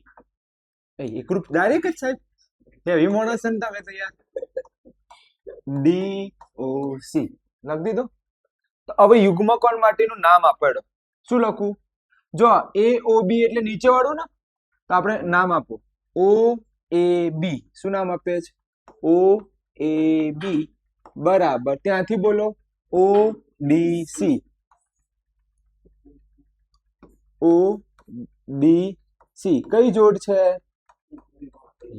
એકરૂપ ડાયરેક્ટ જ સાહેબ, હેવી માણસ છે ને તમે તો યાર. ડી ઓ સી લખી દીધો. તો હવે યુગ્મકોણ માટેનું નામ આપેલો શું લખવું? જો એ ઓ બી એટલે નીચે વાળું ને, તો આપણે નામ આપો ઓ એ બી. શું નામ આપે છે? ઓ એ બી બરાબર. ત્યાંથી બોલો O D C. O D C કઈ જોડ છે?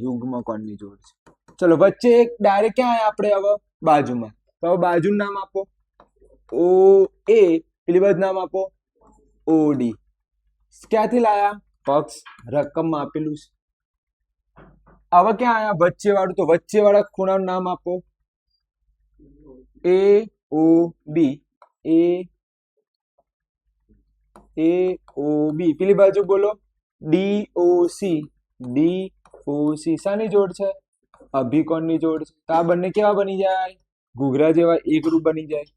યુગ્મકોણની જોડ છે. ચલો વચ્ચે એક ડાયરેક્ટ ક્યાં આયા આપણે? હવે બાજુમાં. તો હવે બાજુનું નામ આપો ઓ એ, પેલી બાજુ નામ આપો ઓ ડી. ક્યાંથી લાયા? પક્ષ રકમમાં આપેલું છે. હવે ક્યાં આયા? વચ્ચે વાળું. તો વચ્ચે વાળા ખૂણાનું નામ આપો એ ઓ બી. એ ઓ બી. પેલી બાજુ બોલો D O C. D O C શાની જોડ છે? અભિકોણની જોડ છે. તો આ બંને કેવા બની જાય? ઘૂઘરા જેવા એકરૂપ બની જાય.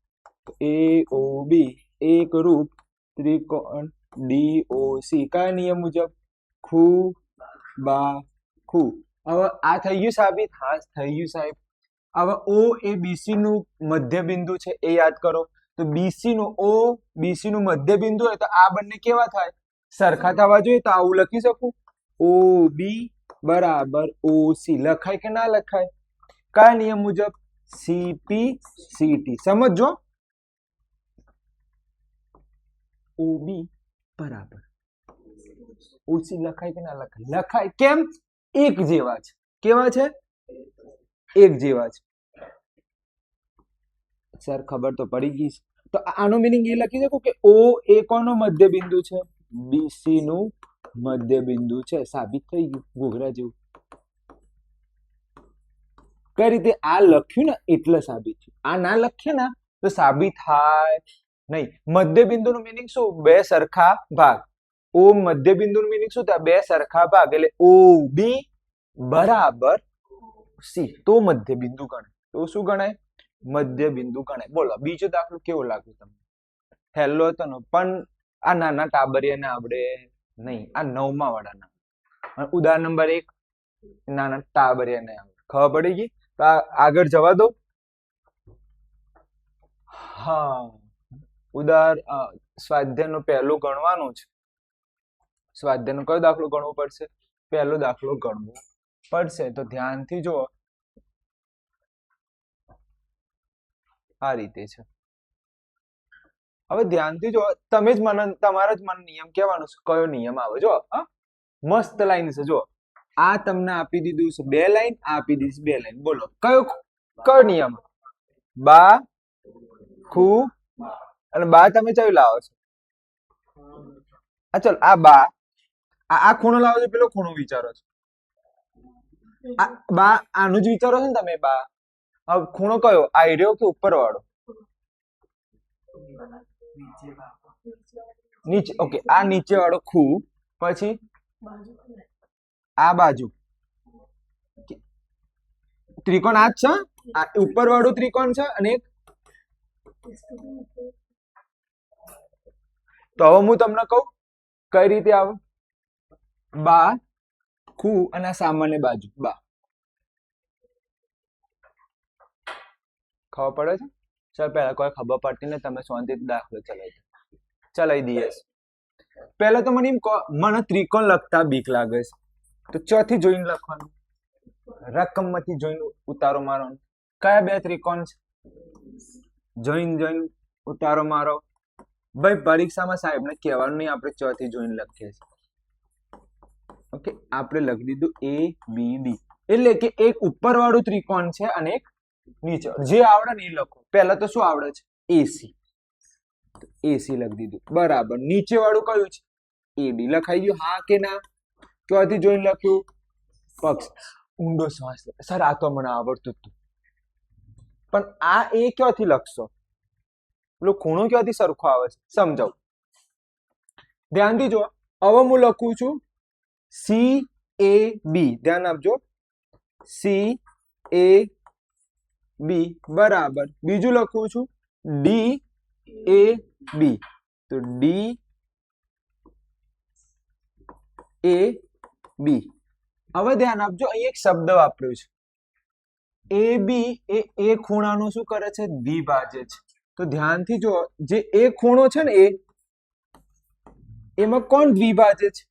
એ ઓ બી એકરૂપ ત્રિકોણ ડી ઓ સી કયા નિયમ મુજબ? ખૂ બા ખૂ. હવે આ થઈ ગયું સાબિત? હા થઈ ગયું સાહેબ. હવે ઓ એ બીસી નું મધ્ય બિંદુ છે એ યાદ કરો. તો બીસી નું ઓ બીસી નું મધ્ય બિંદુ હોય તો આ બંને કેવા થાય? સરખા થવા જોઈએ. તો આવું લખી શકું ઓ બી બરાબર ઓ સી. લખાય કે ના લખાય? કયા નિયમ મુજબ? CP CT. સમજો ઓ બી બરાબર ઓસી લખાય કે ના લખાય? લખાય. કેમ? એક જેવા છે. કેવા છે? એક જેવા છે. સર ખબર તો પડી ગઈ. તો આનો મીનિંગ એ લખી શકું કે ઓ એ કોનો મધ્ય બિંદુ છે? બીસી નું મધ્ય બિંદુ છે. સાબિત થઈ ગયું ઘૂઘરા જેવું. કઈ રીતે? આ લખ્યું ને એટલે સાબિત થયું. આ ના લખીએ ને તો સાબિત થાય નહીં. મધ્ય બિંદુ નું મીનિંગ શું? બે સરખા ભાગ. ઓ મધ્ય બિંદુ નું મીનિંગ શું થાય? બે સરખા ભાગ. એટલે ઓ બી બરાબર સી. તો મધ્ય બિંદુ ગણાય. તો શું ગણાય? મધ્ય બિંદુ ગણાય. બોલો બીજો દાખલો કેવો લાગ્યો તમને? હેલો હતો ને, પણ આ નાના ટાબરિયાને આવડે નહીં. આ 9મા વાળાના. ઉદાહરણ નંબર 1 નાના ટાબરિયાને આવડે. ખબર પડી ગઈ? તો આગળ જવા દો. હા સ્વાધ્યાયનું પહેલું ગણવાનું છે. સ્વાધ્યાયનો કયો દાખલો ગણવો પડશે? પહેલો દાખલો ગણવો પડશે. તો ધ્યાનથી જુઓ. આ રીતે છે. હવે ધ્યાનથી જો. તમે જ મને તમારા જ મને નિયમ કહેવાનો છે. કયો નિયમ આવે? જો હા મસ્ત લાઈન છે. જો આ તમને આપી દીધું છે 2 લાઈન, આ આપી દીધી 2 લાઈન. બોલો કયો નિયમ? બા ખૂ અને બા તમે ચયું લાવો છો? ચલ આ બા આ ખૂણો લાવો છો, પેલો ખૂણો વિચારો છો. બા આનું જ વિચારો છો ને તમે? બા હવે ખૂણો કયો? આ એરિયો કે ઉપર વાળો? નીચે. ઓકે આ નીચે વાળો ખૂ. પછી આ બાજુ ત્રિકોણ આ જ છે. આ ઉપર વાળું ત્રિકોણ છે અને એક. તો હવે હું તમને કહું કઈ રીતે આવે. બા ખૂ અને સામાન્ય બાજુ બા. ખબર પડે છે? ચાલ પહેલા કોઈ ખબર પડતી ને તમે શાંતિથી દાખલો ચલાવી દઈએ. પહેલા તો મને એમ કહો, મને ત્રિકોણ લખતા બીક લાગે છે. તો ચોથી જોઈને લખવાનું. રકમમાંથી જોઈને ઉતારો મારો. કયા 2 ત્રિકોણ છે? જોઈને ઉતારો મારો. ભાઈ પરીક્ષામાં સાહેબને કહેવાનું નહીં આપણે ચોથી જોઈને લખીએ છીએ. ઓકે આપણે લખી દીધું એ બી ડી. એટલે કે એક ઉપર વાળું ત્રિકોણ છે અને એક નીચે. જે આવડે ને એ લખો. પહેલા તો શું આવડે છે? એસી. એસી લખી દીધું બરાબર. નીચે વાળું કયું છે? એબી. લખાઈ ગયું? હા કે ના? ક્યાંથી જોઈને લખ્યું? પક્ષ. ઊંડો શ્વાસ. સર આ તો મને આવડતું હતું, પણ આ એ ક્યાંથી લખશો? પેલો ખૂણો ક્યાંથી સરખો આવે છે? સમજાવું. ધ્યાનથી જો. હવે હું લખું છું સી એ બી. ધ્યાન આપજો. સી એ બી બરાબર. બીજું લખું છું ડી એ બી. તો ડી એ બી. હવે ધ્યાન આપજો, અહીં એક શબ્દ વાપર્યો છે, એ બી એ ખૂણાનો શું કરે છે? દ્વિભાજે છે. તો ધ્યાનથી જો, જે એ ખૂણો છે ને, એમાં કોણ દ્વિભાજે છે?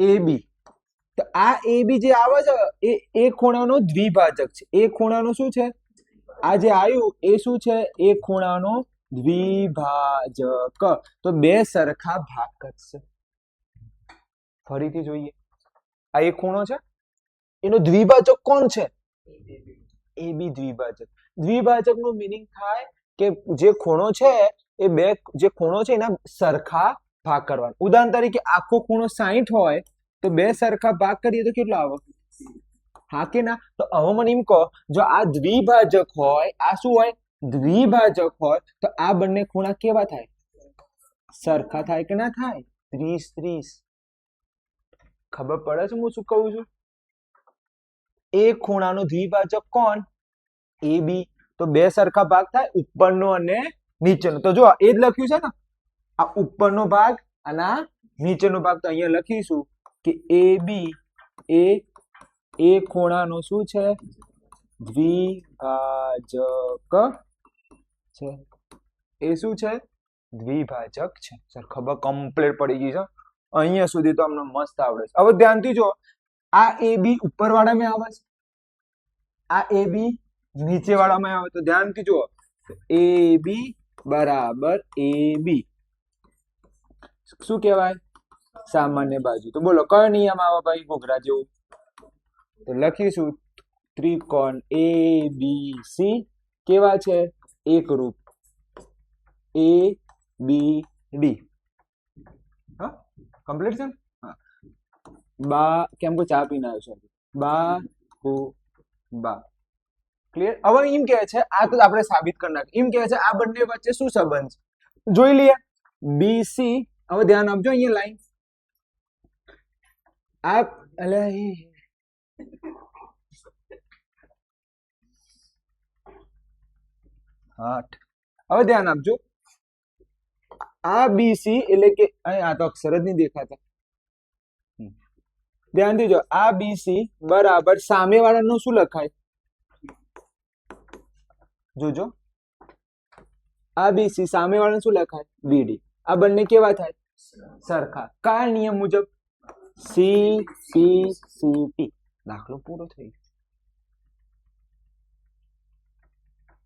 એ બી. તો આ એ બી જે આવે છે એ ખૂણાનો દ્વિભાજક છે. એ ખૂણાનો શું છે? આ જે આવ્યું એ શું છે? એ ખૂણાનો દ્વિભાજક. તો બે સરખા ભાગ કરશે. ફરીથી જોઈએ, આ એક ખૂણો છે, એનો દ્વિભાજક કોણ છે? એ બી દ્વિભાજક. દ્વિભાજક નું મીનિંગ થાય કે જે ખૂણો છે એ બે, જે ખૂણો છે એના સરખા ભાગ કરવાનો. ઉદાહરણ તરીકે આખો ખૂણો 60 હોય તો બે સરખા ભાગ કરીએ તો કેટલો આવે? હા કે ના? તો હવે મને એમ કહો, જો આ દ્વિભાજક હોય, આ શું હોય? દ્વિભાજક હોય, તો આ બંને ખૂણા કેવા થાય? સરખા થાય કે ના થાય? 30-30. ખબર પડે છે હું શું કહું છું? એ ખૂણાનો દ્વિભાજક કોણ? એ બી. તો બે સરખા ભાગ થાય, ઉપરનો અને નીચેનો. તો જો એ જ લખ્યું છે ને, આ ઉપરનો ભાગ અને આ નીચેનો ભાગ. તો અહીંયા લખીશું કે એ બી એ ખૂણાનો શું છે? દ્વિભાજક છે. એ શું છે? દ્વિભાજક છે. સર ખબર કમ્પ્લીટ પડી ગઈ છે. અહીંયા સુધી તો અમને મસ્ત આવડે છે. હવે ધ્યાનથી જો, આ એ બી ઉપર વાળામાં આવે છે, આ એ બી નીચે વાળામાં આવે. તો ધ્યાનથી જુઓ, એ બી બરાબર એ બી શું કહેવાય? સામાન્ય બાજુ. તો બોલો કયો નિયમ આવે ભાઈ ઘૂઘરા જેવું? તો લખીશું ત્રિકોણ એ બી સી કેવા છે? એકરૂપ. એ બી ડી. હા, કમ્પ્લીટ છે ને? હા. બા કેમ કો ચા પીને આવ્યો છે? બા હુ બા. ક્લિયર? હવે એમ કહે છે, આ તો આપણે સાબિત કરી નાખીએ. એમ કહે છે આ બંને વચ્ચે શું સંબંધ છે? જોઈ લઈએ. B C. હવે ધ્યાન આપજો, અહીંયા લાઈન આ અલે 8. હવે ધ્યાન આપજો, આ બીસી એટલે કે આ તો અક્ષર જ નહીં દેખાતા. ધ્યાનથી જો, આ બીસી બરાબર સામે વાળાનું શું લખાય? જોજો, આ બીસી સામે વાળાનું શું લખાય? બીડી. આ બંને કેવા થાય? સરખા. કયા નિયમ મુજબ? C P C P. દાખલો પૂરો થઈ ગયો.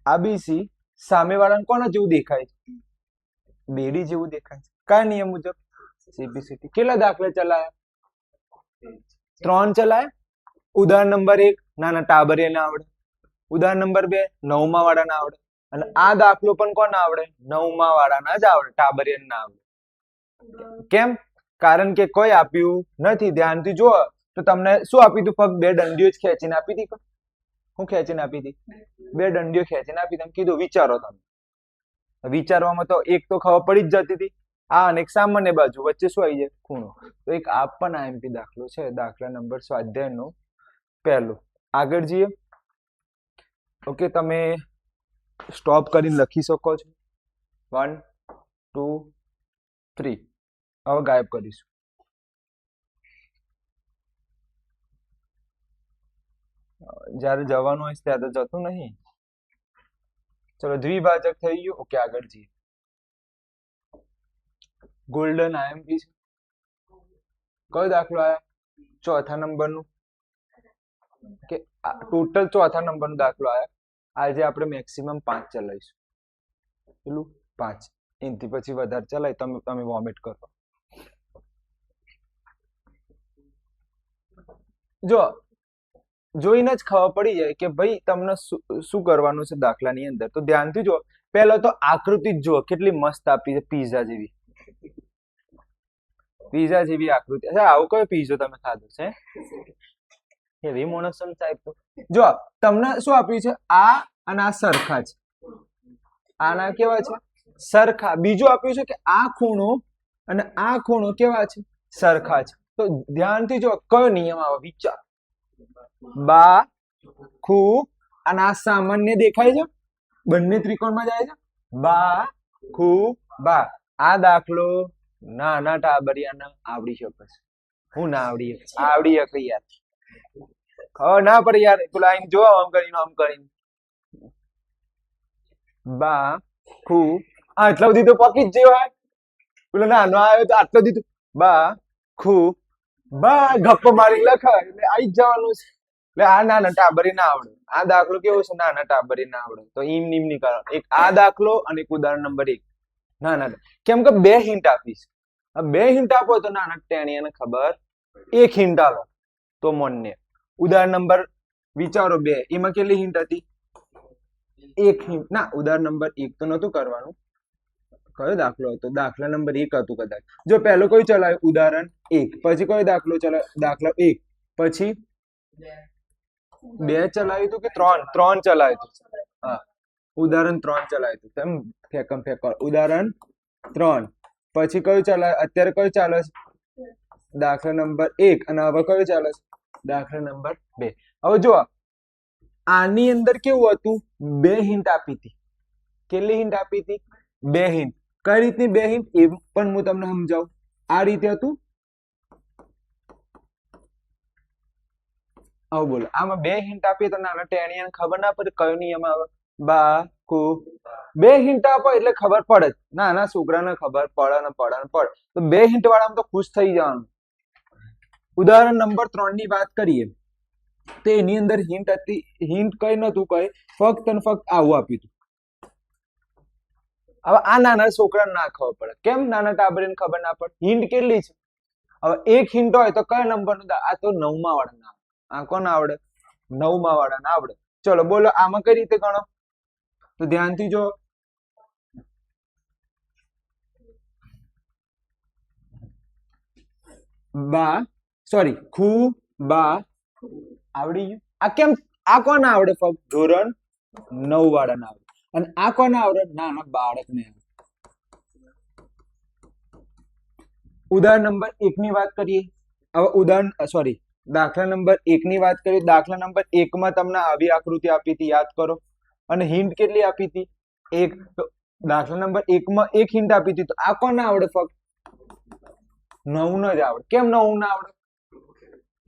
આ બીસી સામે વાળાને કોના જેવું દેખાય? બેડી જેવું દેખાય છે. કયા નિયમ મુજબ? સીપીસીટી. કેટલા દાખલા ચલાયા? 3 ચલાયા. ઉદાહરણ નંબર 1 નાના ટાબરિયાને આવડે. ઉદાહરણ નંબર 2 9મા વાળાને આવડે. અને આ દાખલો પણ કોને આવડે? 9મા વાળાના જ આવડે, ટાબરિયાને ના આવડે. કેમ? કારણ કે કોઈ આપ્યું નથી. ધ્યાનથી જુઓ તો તમને શું આપ્યું હતું? ફક્ત 2 દંડીઓ જ ખેંચીને આપી હતી. શું ખેંચીને આપી હતી? 2 દંડીઓ ખેંચીને આપી. તમે કીધું વિચારો. તમે વિચારવામાં તો એક તો ખબર પડી જ જતી હતી, આ અને એક સામાન્ય બાજુ વચ્ચે શું આવી જાય? ખૂણો. તો એક આ પણ આઈએમપી દાખલો છે, દાખલા નંબર સ્વાધ્યાયનો પહેલો. આગળ જઈએ. ઓકે, તમે સ્ટોપ કરીને લખી શકો છો. 1 2 3. હવે ગાયબ કરીશું. જ્યારે જવાનું હોય ત્યારે તો જતું નહીં. ચલો, દ્વિભાજક થઈ ગયું. ઓકે, આગળ જઈએ. ગોલ્ડન આઈએમપી છે. કયો દાખલો આયા? ચોથા નંબરનું. કે ટોટલ ચોથા નંબરનો દાખલો આયા. આજે આપણે મેક્સિમમ 5 ચલાવીશું. પેલું 5. એનાથી પછી વધારે ચલાય તમે વોમિટ કરો. જો જોઈને જ ખબર પડી જાય કે ભાઈ તમને શું કરવાનું છે દાખલાની અંદર. તો ધ્યાનથી જો, પહેલા તો આકૃતિ જ જુઓ, કેટલી મસ્ત આપી છે, પીઝા જેવી. પીઝા જેવી આકૃતિ. અચ્છા, આવો કયો પીઝો તમે ખાધો છે? એવી મોનસમ સાહેબ. તો જો તમને શું આપ્યું છે? આ અને આ સરખા છે. આના કેવા છે? સરખા. બીજું આપ્યું છે કે આ ખૂણો અને આ ખૂણો કેવા છે? સરખા છે. તો ધ્યાનથી જો, કયો નિયમ આવે? વિચાર. બા ખૂ અને આ સામાન્ય દેખાય છે, બંને ત્રિકોણમાં જાય છે. બા ખૂ બા. આ દાખલો નાના ટાબરિયાને આવડી શકે છે. હું ના આવડી શકે યાર ખબર ના પડે યાર પેલા આઈને જો આમ કરીને બા ખુ આટલા સુધી તો પકી જ જેવો પેલો નાનો આવ્યો તો આટલો દીધું બા ખુ બા ગપ્પો મારી લખાય એટલે આઈ જ જવાનું છે એટલે આ નાના ટાબરી ના આવડે આ દાખલો કેવો છે નાના ટાબરી ના આવડે તો ઈમ નીમ ની કારણ એક આ દાખલો અને એક ઉદાહરણ નંબર 1 ના કેમ કે બે હિન્ટ આપીશ બે હિન્ટ આપો તો નાના ટેણીયાને ખબર એક હિન્ટ આલો તો મોનને ઉદાહરણ નંબર વિચારો 2 એમાં કેટલી હિન્ટ હતી એક હિન્ટ ના ઉદાહરણ નંબર 1 તો નતું કરવાનું કયો દાખલો હતો દાખલા નંબર 1 હતું કદાચ જો પહેલો કોઈ ચલાવ્યો ઉદાહરણ 1 પછી કયો દાખલો ચલાવ્યો દાખલા 1 પછી 2 ચલાવ્યું હતું કે 3 ચલાવ્યું હતું હા ઉદાહરણ 3 ચલાવ્યું હતું તેમ ફેક ઉદાહરણ 3 પછી કયું ચલાવે અત્યારે કયું ચાલે છે દાખલા નંબર 1 અને હવે કયું ચાલે છે દાખલા નંબર 2 હવે જો આની અંદર કેવું હતું બે હિન્ટ આપી હતી કેટલી હિન્ટ આપી હતી બે હિન્ટ કઈ રીતની બે હિન્ટ એ પણ હું તમને સમજાવું આ રીતે હતું આવું બોલો આમાં બે હિન્ટ આપીએ તો નાના ટેણીયાને ખબર ના પડે કયો નિયમ આવે બા કુ બે હિન્ટ આપો એટલે ખબર પડે નાના છોકરાને ખબર પડે તો બે હિન્ટ વાળામાં તો ખુશ થઈ જવાનું ઉદાહરણ નંબર 3 ની વાત કરીએ તો એની અંદર હિન્ટ હતી હિન્ટ કઈ નતું કઈ ફક્ત અને ફક્ત આવું આપ્યું હતું હવે આ નાના છોકરાને ના ખબર પડે કેમ નાના ટાબરીને ખબર ના પડે હિન્ટ કેટલી છે હવે એક હિન્ટ હોય તો કયા નંબરનું આ તો 9મા વાળાના આ કોને આવડે 9મા વાળાને આવડે ચલો બોલો આમાં કઈ રીતે ગણો તો ધ્યાનથી જો બા સોરી ખુ બા આવડી ગયું આ કેમ આ કોને આવડે ફક્ત ધોરણ 9 વાળાને આવડે અને આ કોને આવડે નાના બાળકને ઉદાહરણ નંબર 1 ની વાત કરીએ હવે દાખલા નંબર 1 ની વાત કરીએ દાખલા નંબર 1 માં તમને આવી આકૃતિ આપી હતી યાદ કરો અને હિન્ટ કેટલી આપી હતી એક દાખલા નંબર 1 માં એક હિન્ટ આપી હતી તો આ કોને આવડે ફક્ત 9 જ આવડે કેમ 9 ના આવડે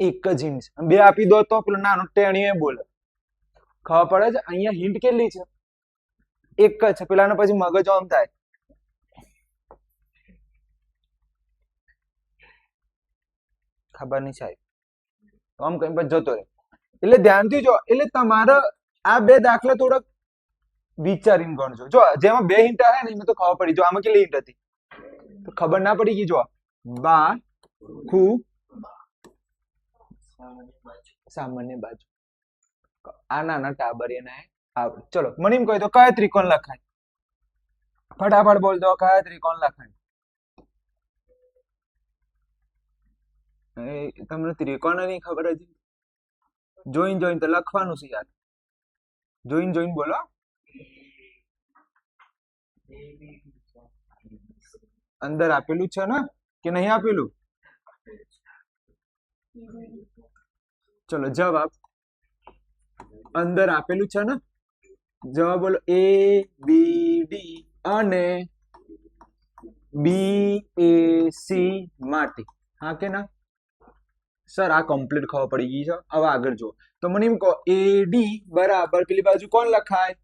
એક જ હિન્ટ બે આપી દો તો પેલો નાનો ટેણીયો બોલે ખબર પડે છે અહીંયા હિન્ટ કેટલી છે એક જ છે પેલાને પછી મગજ આમ થાય ખબર નહીં સાહેબ આમ કઈ પછી જતો રહે એટલે ધ્યાનથી જો એટલે તમારે આ બે દાખલા થોડાક વિચારીને ગણજો જો જેમાં બે હિન્ટ આવે ને એમાં તો ખબર પડી જો આમાં કેટલી હિન્ટ હતી તો ખબર ના પડી ગઈ જો બા ખુ સામાન્ય બાજુ આ નાના ટાબરિયાને આવડે ચલો મને એમ કહી દો કયા ત્રિકોણ લખાય ફટાફટ બોલ દો કયા ત્રિકોણ લખાય તમને ત્રિકોણ ની ખબર હજી જોઈને તો લખવાનું છે યાર જોઈને બોલો અંદર આપેલું છે ને કે નહીં આપેલું ચલો જવાબ અંદર આપેલું છે ને જવાબ બોલો A B D અને BAC માટે હા કે ના સર આ કમ્પ્લીટ ખબર પડી ગઈ છે હવે આગળ જો તો મને એમ કહો AD બરાબર પેલી બાજુ કોણ લખાય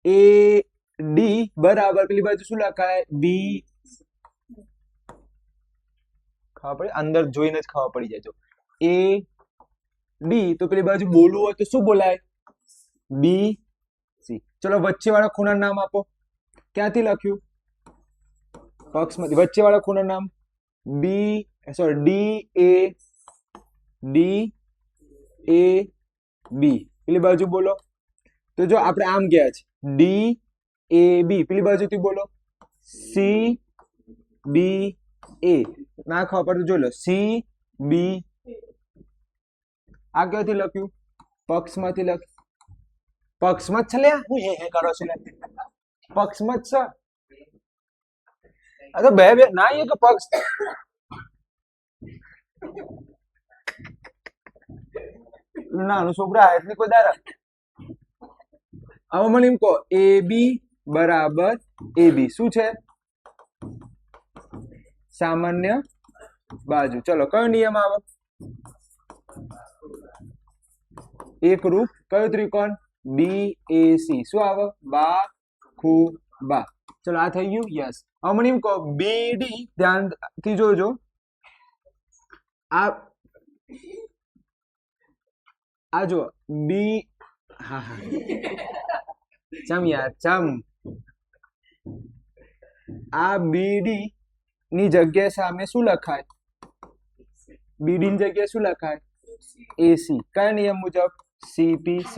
AD બરાબર પેલી બાજુ શું લખાય B ખબર પડી અંદર જોઈને જ ખબર પડી જાય જો AD તો પેલી બાજુ બોલવું હોય તો શું બોલાય BC ચલો વચ્ચે વાળા ખૂણાનું નામ આપો ક્યાંથી લખ્યું પક્ષમાંથી વચ્ચે વાળા ખૂણાનું નામ DAB પેલી બાજુ બોલો તો જો આપણે આમ ગયા છે DAB પેલી બાજુથી બોલો CBA ના ખબર પડે જોઈ લો CB આ ક્યાંથી લખ્યું પક્ષમાંથી લખ્યું પક્ષમાં જ છે લે હું હે કરો છો પક્ષમાં જ છે આ તો બે ના એ કે પક્ષ નાનું છોકરા હાથ ની કોઈ દારા હવે મને એમ કહો AB બરાબર AB શું છે સામાન્ય બાજુ. ચલો કયો નિયમ આવે? એકરૂપ કયો ત્રિકોણ? BAC. શું આવે? બા ખૂ બા. ચલો આ થઈ ગયું. યસ. હમણાં કહો BD. ધ્યાનથી જોજો. આ જો બી. હા હા ચમ યાર ચમ. આ BD ની જગ્યાએ સામે શું લખાય? BD ની જગ્યાએ શું લખાય? AC. કયા નિયમ મુજબ? CPC.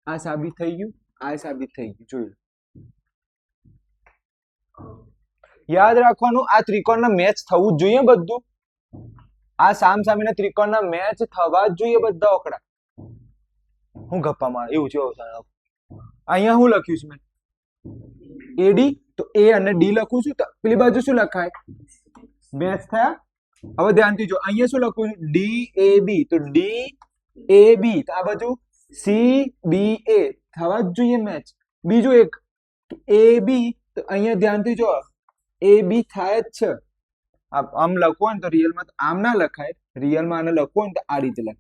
આ સાબિત થઈ ગયું. આ સાબિત થઈ ગયું. જોયું. યાદ રાખવાનું આ ત્રિકોણના મેચ થવું જ જોઈએ બધું. આ સામસામેના ત્રિકોણના મેચ થવા જ જોઈએ બધા ઓકડા. હું ગપ્પામાં એવું છે. અહીંયા હું લખ્યું છે મેં AD તો A અને D લખું છું તો પેલી બાજુ શું લખાય? મેચ થયા. હવે ધ્યાનથી જો અહીંયા શું લખું છું? DAB તો DAB તો આ બાજુ CBA થવા જ જોઈએ મેચ. બીજું એક AB તો અહીંયા ધ્યાનથી જો AB થાય જ છે. આમ લખો ને તો રિયલમાં તો આમ ના લખાય. રિયલમાં આને લખો ને તો આ રીતે લખાય.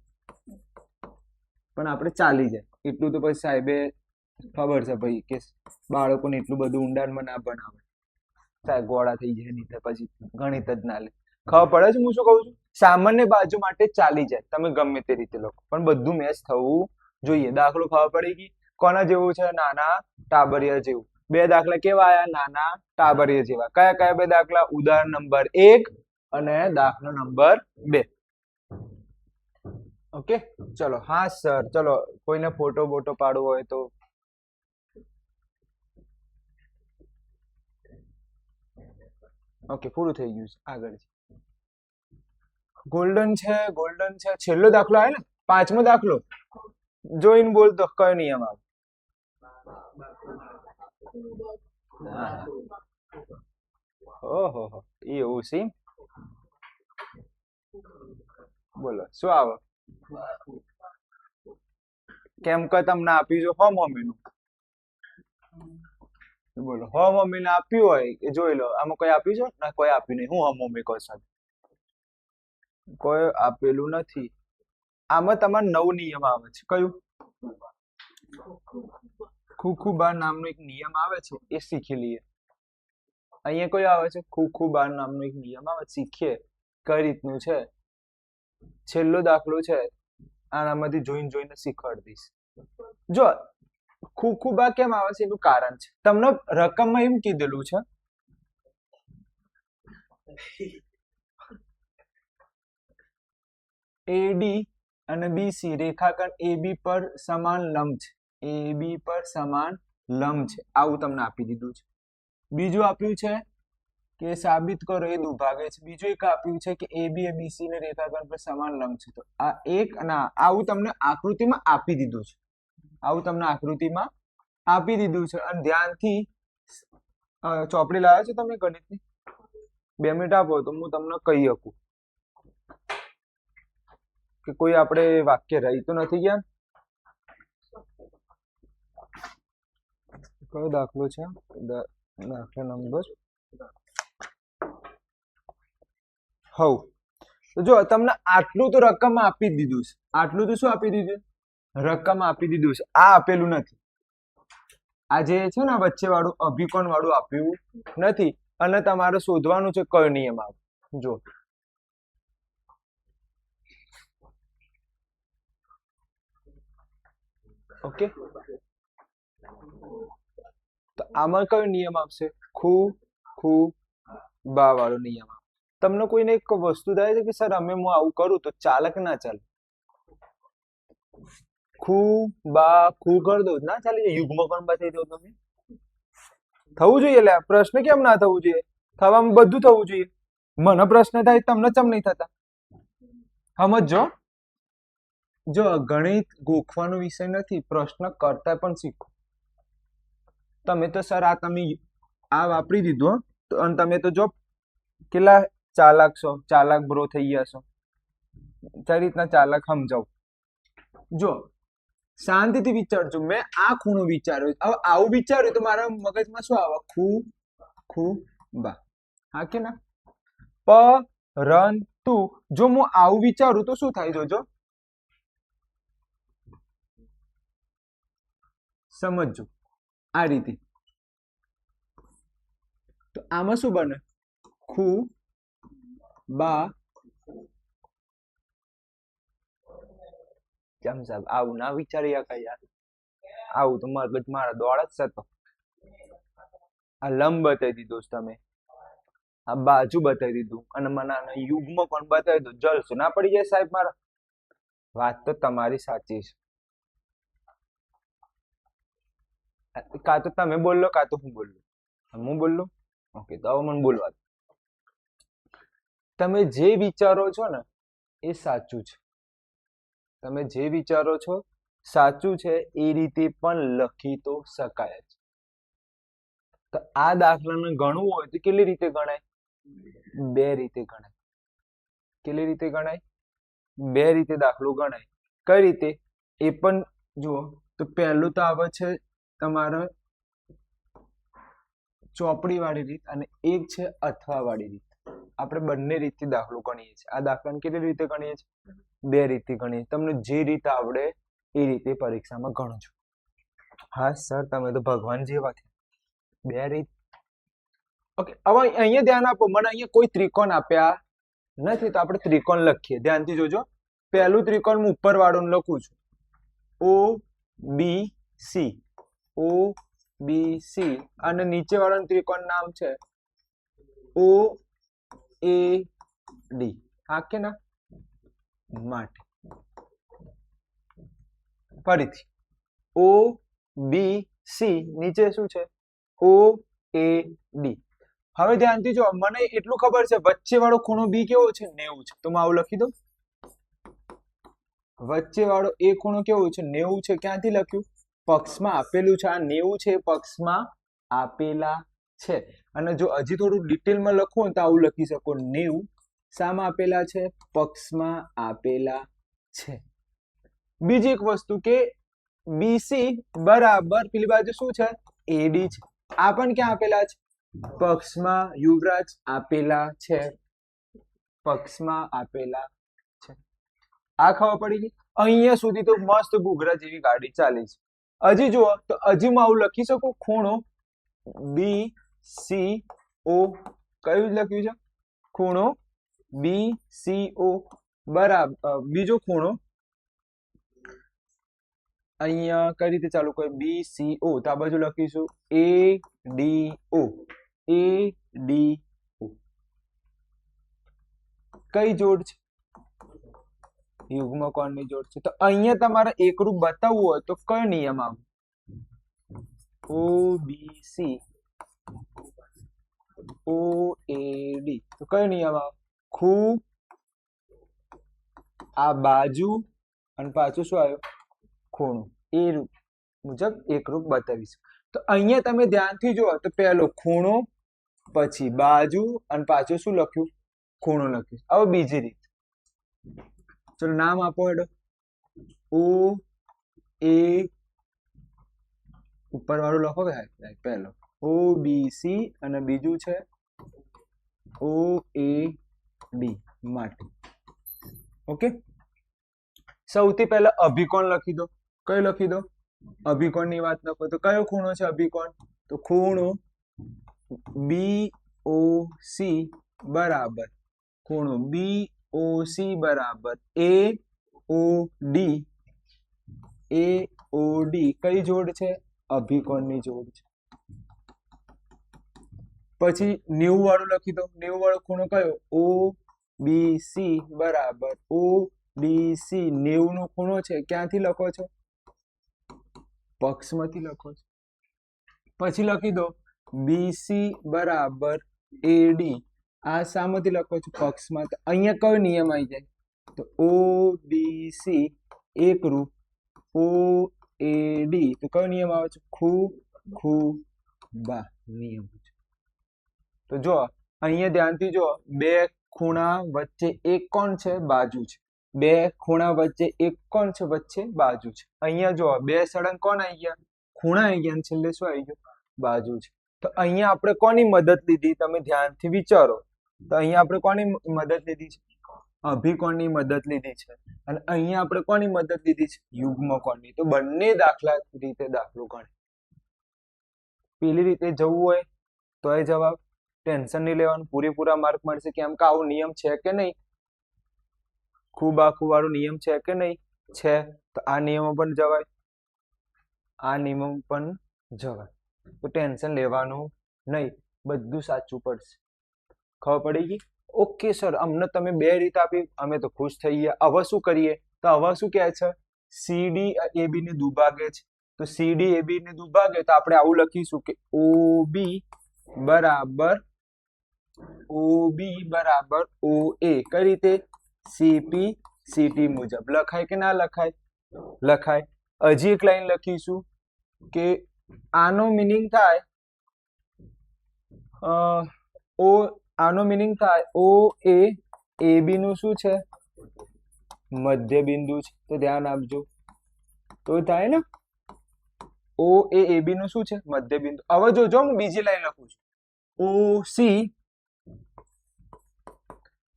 પણ આપણે ચાલી જાય એટલું તો પછી સાહેબે ખબર છે ભાઈ કે બાળકોને એટલું બધું ઊંડાણમાં ના બનાવે. સાહેબ ગોળા થઈ જાય નહીં પછી ગણિત જ ના લે. ખબર પડે છે હું શું કહું છું? સામાન્ય બાજુ માટે ચાલી જાય તમે ગમે તે રીતે લખો પણ બધું મેચ થવું જોઈએ. દાખલો ખબર પડી ગઈ કોના જેવું છે? નાના ટાબરિયા જેવું. બે દાખલા કેવા આયા? નાના ટાબરિયા જેવા. કયા કયા બે દાખલા? ઉદાહરણ નંબર 1 અને દાખલો નંબર 2. ઓકે ચલો. હા સર ચલો કોઈને ફોટો બોટો પાડવો હોય તો ઓકે પૂરું થઈ ગયું છે. આગળ ગોલ્ડન છે. ગોલ્ડન છે. છેલ્લો દાખલો આવે ને 5મો દાખલો જોઈને બોલ તો કયો નિયમ આવે? ઓહો એવું છે. બોલો શું આવે? કેમ કે તમને આપ્યું છે હોમ મમ્મીનું. બોલો હોમ મમ્મીને આપ્યું હોય એ જોઈ લો. આમાં કોઈ આપ્યું છે? ના કોઈ આપ્યું નહીં. હું હોમ મમ્મી કહો સાહેબ? કોઈ આપેલું નથી. આમાં તમારે 9 નિયમ આવે છે. કયું? ખુખુબા નામનો એક નિયમ આવે છે એ શીખી લઈએ. અહીંયા કોઈ આવે છે? ખુખુબા નામનો એક નિયમ આવે. શીખીએ કઈ રીતનું છે. છેલ્લો દાખલો છે આનામાંથી જોઈને શીખવાડી દઈશ. જો ખુખુબા કેમ આવે છે એનું કારણ છે. તમને રકમમાં એમ કીધેલું છે AD અને BC રેખાખંડ AB પર સમાન લંબ છે. AB પર સમાન લંબ છે આવું તમને આપી દીધું છે. બીજું આપ્યું છે કે સાબિત કરો એ દુભાગે છે. બીજું એક આપ્યું છે કે AB એ BC ને રેખાખંડ પર સમાન લંબ છે. તો આ એક અને આવું તમને આકૃતિમાં આપી દીધું છે. આવું તમને આકૃતિમાં આપી દીધું છે. અને ધ્યાનથી ચોપડી લાવ્યા છો તમે ગણિતની? 2 મિનિટ આપો તો હું તમને કહી શકું કે કોઈ આપણે વાક્ય રહી તો નથી ગયા. કયો દાખલો છે? દાખલા નંબર હવ તો જો તમને આટલું તો રકમ આપી જ દીધું છે. આટલું તો શું આપી દીધું? રકમ આપી દીધું છે. આ આપેલું નથી. આ જે છે ને વચ્ચે વાળું અભિકોણ વાળું આપ્યું નથી. અને તમારે શોધવાનું છે કયો નિયમ આવે. જો ઓકે તો આમાં કયો નિયમ આવશે? ખુબા વાળો નિયમ આવે. તમને કોઈને એક વસ્તુ થાય છે કે સર અમે હું આવું કરું તો ચાલે કે ના ચાલે? ખુબા ખુ કરી દઉં ના ચાલે? યુગ્મ પણ બતાવી દો તમે. થવું જોઈએ. એટલે પ્રશ્ન કેમ ના થવું જોઈએ? થવામાં બધું થવું જોઈએ. મને પ્રશ્ન થાય તમને ચમ નહીં થતા? સમજો જો ગણિત ગોખવાનો વિષય નથી. પ્રશ્ન કરતા પણ શીખો. તમે તો સર આ તમે આ વાપરી દીધું તો અને તમે તો જો કેટલા ચાલાક છો. ચાલાક બ્રો થઈ ગયા છો. કઈ રીતના ચાલાક સમજાવ. જો શાંતિથી વિચારજો. મેં આ ખૂણો વિચાર્યો. હવે આવું વિચાર્યું તો મારા મગજમાં શું આવે? ખુબા. હા કે ના? પરંતુ જો હું આવું વિચારું તો શું થાય જોજો, સમજજો આ રીતે. તો આમાં શું બને, ખુ બા. કેમ સાહેબ આવું ના વિચારી શકાય યાર, આવું તો મગજ મારા દોડ જ થતો. આ લંબ બતાવી દીધો તમે, આ બાજુ બતાવી દીધું, અને મને યુગ્મ પણ બતાવી દીધું. જલસો ના પડી જાય સાહેબ મારા? વાત તો તમારી સાચી છે. કાં તો તમે બોલો કાં તો હું બોલું. હું બોલું? ઓકે, તો હવે મને બોલવા દો. તમે જે વિચારો છો ને એ સાચું છે. તમે જે વિચારો છો સાચું છે એ રીતે પણ લખી તો શકાય જ. તો આ દાખલાને ગણવું હોય તો કેટલી રીતે ગણાય? બે રીતે ગણાય. કેટલી રીતે ગણાય? બે રીતે દાખલો ગણાય. કઈ રીતે એ પણ જુઓ. તો પહેલું તો આવે છે તમારે ચોપડી વાળી રીત, અને એક છે અથવા વાળી રીત. આપણે બંને રીતથી દાખલો ગણીએ છીએ. આ દાખલાને કેટલી રીતે ગણીએ છીએ? બે રીતે ગણીએ. તમને જે રીત આવડે એ રીતે પરીક્ષામાં ગણજો. હા સર, તમે તો ભગવાન જેવા છે. બે રીત. ઓકે, હવે અહીંયા ધ્યાન આપો. મને અહીંયા કોઈ ત્રિકોણ આપ્યા નથી, તો આપણે ત્રિકોણ લખીએ. ધ્યાનથી જોજો. પહેલું ત્રિકોણ હું ઉપર વાળું લખું છું, ઓ બી સી. ઓ બી સી. અને નીચે વાળાનું ત્રિકોણ નામ છે ઓ એ ડી. હા કે ના? માટે ફરીથી ઓ બી સી, નીચે શું છે? ઓ એ ડી. હવે ધ્યાનથી જો, મને એટલું ખબર છે વચ્ચે વાળો ખૂણો બી કેવો છે? 90 છે. તો હું આવું લખી દઉં. વચ્ચે વાળો એ ખૂણો કેવો છે? 90 છે. ક્યાંથી લખ્યું? પક્ષમાં આપેલું છે. આ 90 છે પક્ષમાં આપેલા છે. અને જો હજી થોડું ડિટેલમાં લખવું હોય તો આવું લખી શકો, 90 શામાં આપેલા છે? પક્ષમાં આપેલા છે. બીજી એક વસ્તુ કે બીસી બરાબર પેલી બાજુ શું છે? એડી છે. આ પણ ક્યાં આપેલા છે? પક્ષમાં. યુવરાજ આપેલા છે, પક્ષમાં આપેલા છે. આ ખબર પડી ગઈ? અહીંયા સુધી તો મસ્ત ઘૂઘરા જેવી ગાડી ચાલી છે. હજી જુઓ તો હજી હું આવું લખી શકું, ખૂણો બી સી ઓ. કયું લખ્યું છે? ખૂણો બી સી ઓ બરાબર. બીજો ખૂણો અહીંયા કઈ રીતે ચાલુ કરે? B C O. તો આ બાજુ લખીશું એ ડી ઓ. એ ડી ઓ. કઈ જોડ છે? યુગ્મ કોણની જોડ છે. તો અહીંયા તમારે એકરૂપ બતાવવું હોય તો કયો નિયમ આવે? ઓ બી સી ઓ એ ડી. તો કયો નિયમ આવે? ખૂ આ બાજુ અને પાછું શું આવ્યું? ખૂણો. એ રૂપ મુજબ એકરૂપ બતાવીશ. તો અહીંયા તમે ધ્યાનથી જુઓ તો પહેલો ખૂણો, પછી બાજુ, અને પાછું શું લખ્યું? ખૂણો લખ્યું. હવે બીજી રીત, ચલો નામ આપો હેડો. ઓ એ ઉપર વાળું લખો કે પહેલો ઓ બી સી, અને બીજું છે ઓ એ ડી માટે. ઓકે, સૌથી પહેલા અભિકોણ લખી દો. કયો લખી દો? અભિકોણની વાત લખો. તો કયો ખૂણો છે અભિકોણ? તો ખૂણો બી ઓ સી બરાબર, ખૂણો બી ઓ સી બરાબર એ ઓ ડી. એ ઓ ડી કઈ જોડ છે? અભિકોણની જોડ છે. પછી 90 વાળું લખી દો. 90 વાળો ખૂણો કયો? ઓ બી સી બરાબર ઓ ડી સી. 90 નો ખૂણો છે, ક્યાંથી લખો છો? પક્ષમાંથી લખો છો. પછી લખી દો બીસી બરાબર એડી. આ શામાંથી લખો છો? પક્ષમાં. તો અહીંયા કયો નિયમ આવી જાય? તો ઓ બી સી એકરૂપ ઓ એ ડી. તો કયો નિયમ આવે છે? ખૂ ખૂ બા નિયમ છે. તો જો અહીંયા ધ્યાનથી જો, બે ખૂણા વચ્ચે એક કોણ છે? બાજુ છે. બે ખૂણા વચ્ચે એક કોણ છે? વચ્ચે બાજુ છે. અહીંયા જો બે સળંગ કોણ આવી ગયા? ખૂણા આવી ગયા, છેલ્લે શું આવી ગયું? બાજુ છે. તો અહીંયા આપણે કોની મદદ લીધી? તમે ધ્યાનથી વિચારો. તો અહીંયા આપણે કોની મદદ લીધી છે? અભિકોણની મદદ લીધી છે. અને અહીંયા આપણે કોની મદદ લીધી છે? યુગ્મકોણની. તો બંને દાખલા રીતે દાખલો ગણે. પેલી રીતે જવું હોય તો એ જવાબ, ટેન્શન નહીં લેવાનું, પૂરેપૂરા માર્ક મળશે. કેમ કે આવો નિયમ છે કે નહીં? ખૂબ આખું વાળો નિયમ છે કે નહીં? છે. તો આ નિયમો પણ જવાય, આ નિયમો પણ જવાય. તો ટેન્શન લેવાનું નહીં, બધું સાચું પડશે. ખબર પડી ગઈ? ઓકે સર, અમને તમે બે રીત આપી, અમે તો ખુશ થઈ ગયા. હવે શું કરીએ? તો હવે શું કહે છે? સીડી એબી ને દુભાગે છે. તો સીડી એબી ને દુભાગે તો આપણે આવું લખીશું કે ઓબી બરાબર OA. કઈ રીતે? CP CT મુજબ. લખાય કે ના લખાય? લખાય. હજી એક લાઈન લખીશું કે આનો મિનિંગ થાય આનો મિનિંગ થાય OA AB નું શું છે? મધ્ય બિંદુ છે. તો ધ્યાન આપજો. તો થાય ને, OA AB નું શું છે? મધ્ય બિંદુ. હવે જોજો, હું બીજી લાઈન લખું છું. OC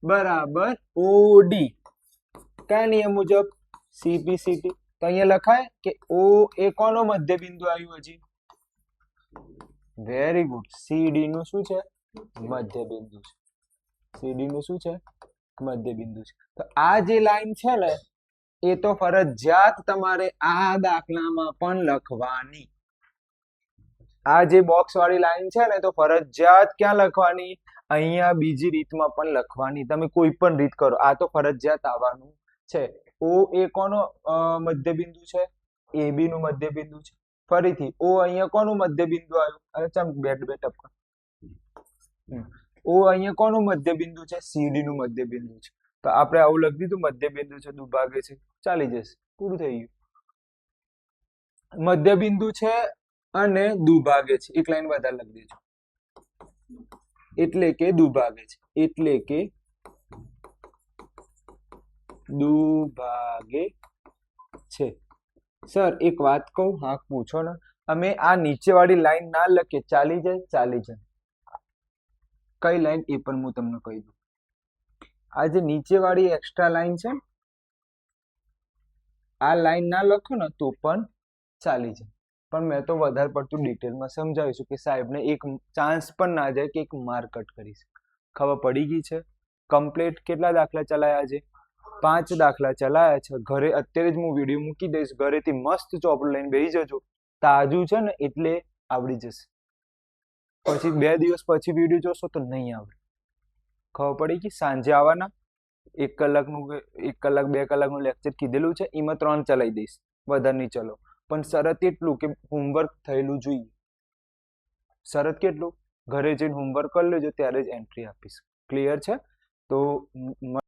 બરાબર OD. કયા નિયમ મુજબ? CP CT. તો અહીંયા લખાય કે OA કોનો મધ્ય બિંદુ આવ્યું? હજી વેરી ગુડ, CD નું શું છે? મધ્ય બિંદુ છે. CD નું શું છે? મધ્ય બિંદુ છે. તો આ જે લાઈન છે ને, એ તો ફરજિયાત તમારે આ દાખલામાં પણ લખવાની. આ જે બોક્સ વાળી લાઈન છે ને, તો ફરજિયાત ક્યાં લખવાની? અહીંયા બીજી રીતમાં પણ લખવાની. તમે કોઈ પણ રીત કરો, આ તો ફરજિયાત આવવાનું છે. OA કોનો મધ્ય બિંદુ છે? AB નું મધ્ય બિંદુ છે. ફરીથી O અહીંયા કોનું મધ્ય બિંદુ આવ્યું? અરે ચમ બેટ ટપકા. O અહીંયા કોનું મધ્ય બિંદુ છે? CD નું મધ્ય બિંદુ છે. તો આપણે આવું લખી દીધું, મધ્ય બિંદુ છે, દુભાગે છે, ચાલી જશે, પૂરું થઈ ગયું. મધ્ય બિંદુ છે અને દુભાગે છે. એક લાઈન વધારે લખી દેજો. એટલે કે દુભાગે છે. એટલે કે દુભાગે છે. સર એક વાત કહું? હા પૂછો ને. અમે આ નીચે વાળી લાઈન ના લખીએ, ચાલી જાય? ચાલી જાય. કઈ લાઈન એ પણ હું તમને કહી દઉં. આ જે નીચે વાળી એક્સ્ટ્રા લાઈન છે, આ લાઈન ના લખો ને તો પણ ચાલી જાય. પણ મેં તો વધારે પડતું ડિટેલમાં સમજાવીશું કે સાહેબને એક ચાન્સ પણ ના જાય કે એક માર્ક કટ કરી શકે. ખબર પડી ગઈ છે? કમ્પ્લીટ કેટલા દાખલા ચલાયા છે? 5 દાખલા ચલાયા છે. ઘરે અત્યારે જ હું વિડીયો મૂકી દઈશ, ઘરેથી મસ્ત ચોપડું લઈને બેસી જજો. તાજું છે ને એટલે આવડી જશે. પછી 2 દિવસ પછી વિડીયો જોશો તો નહીં આવડે. ખબર પડી ગઈ? સાંજે આવવાના. 1 કલાકનું 1 કલાક 2 કલાકનું લેક્ચર કીધેલું છે, એમાં 3 ચલાવી દઈશ, વધારે નહીં ચલો. પણ શરત એટલું કે હોમવર્ક થયેલું જોઈએ. શરત કેટલું? ઘરે જઈને હોમવર્ક કરી લેજો, ત્યારે જ એન્ટ્રી આપીશ. ક્લિયર છે? તો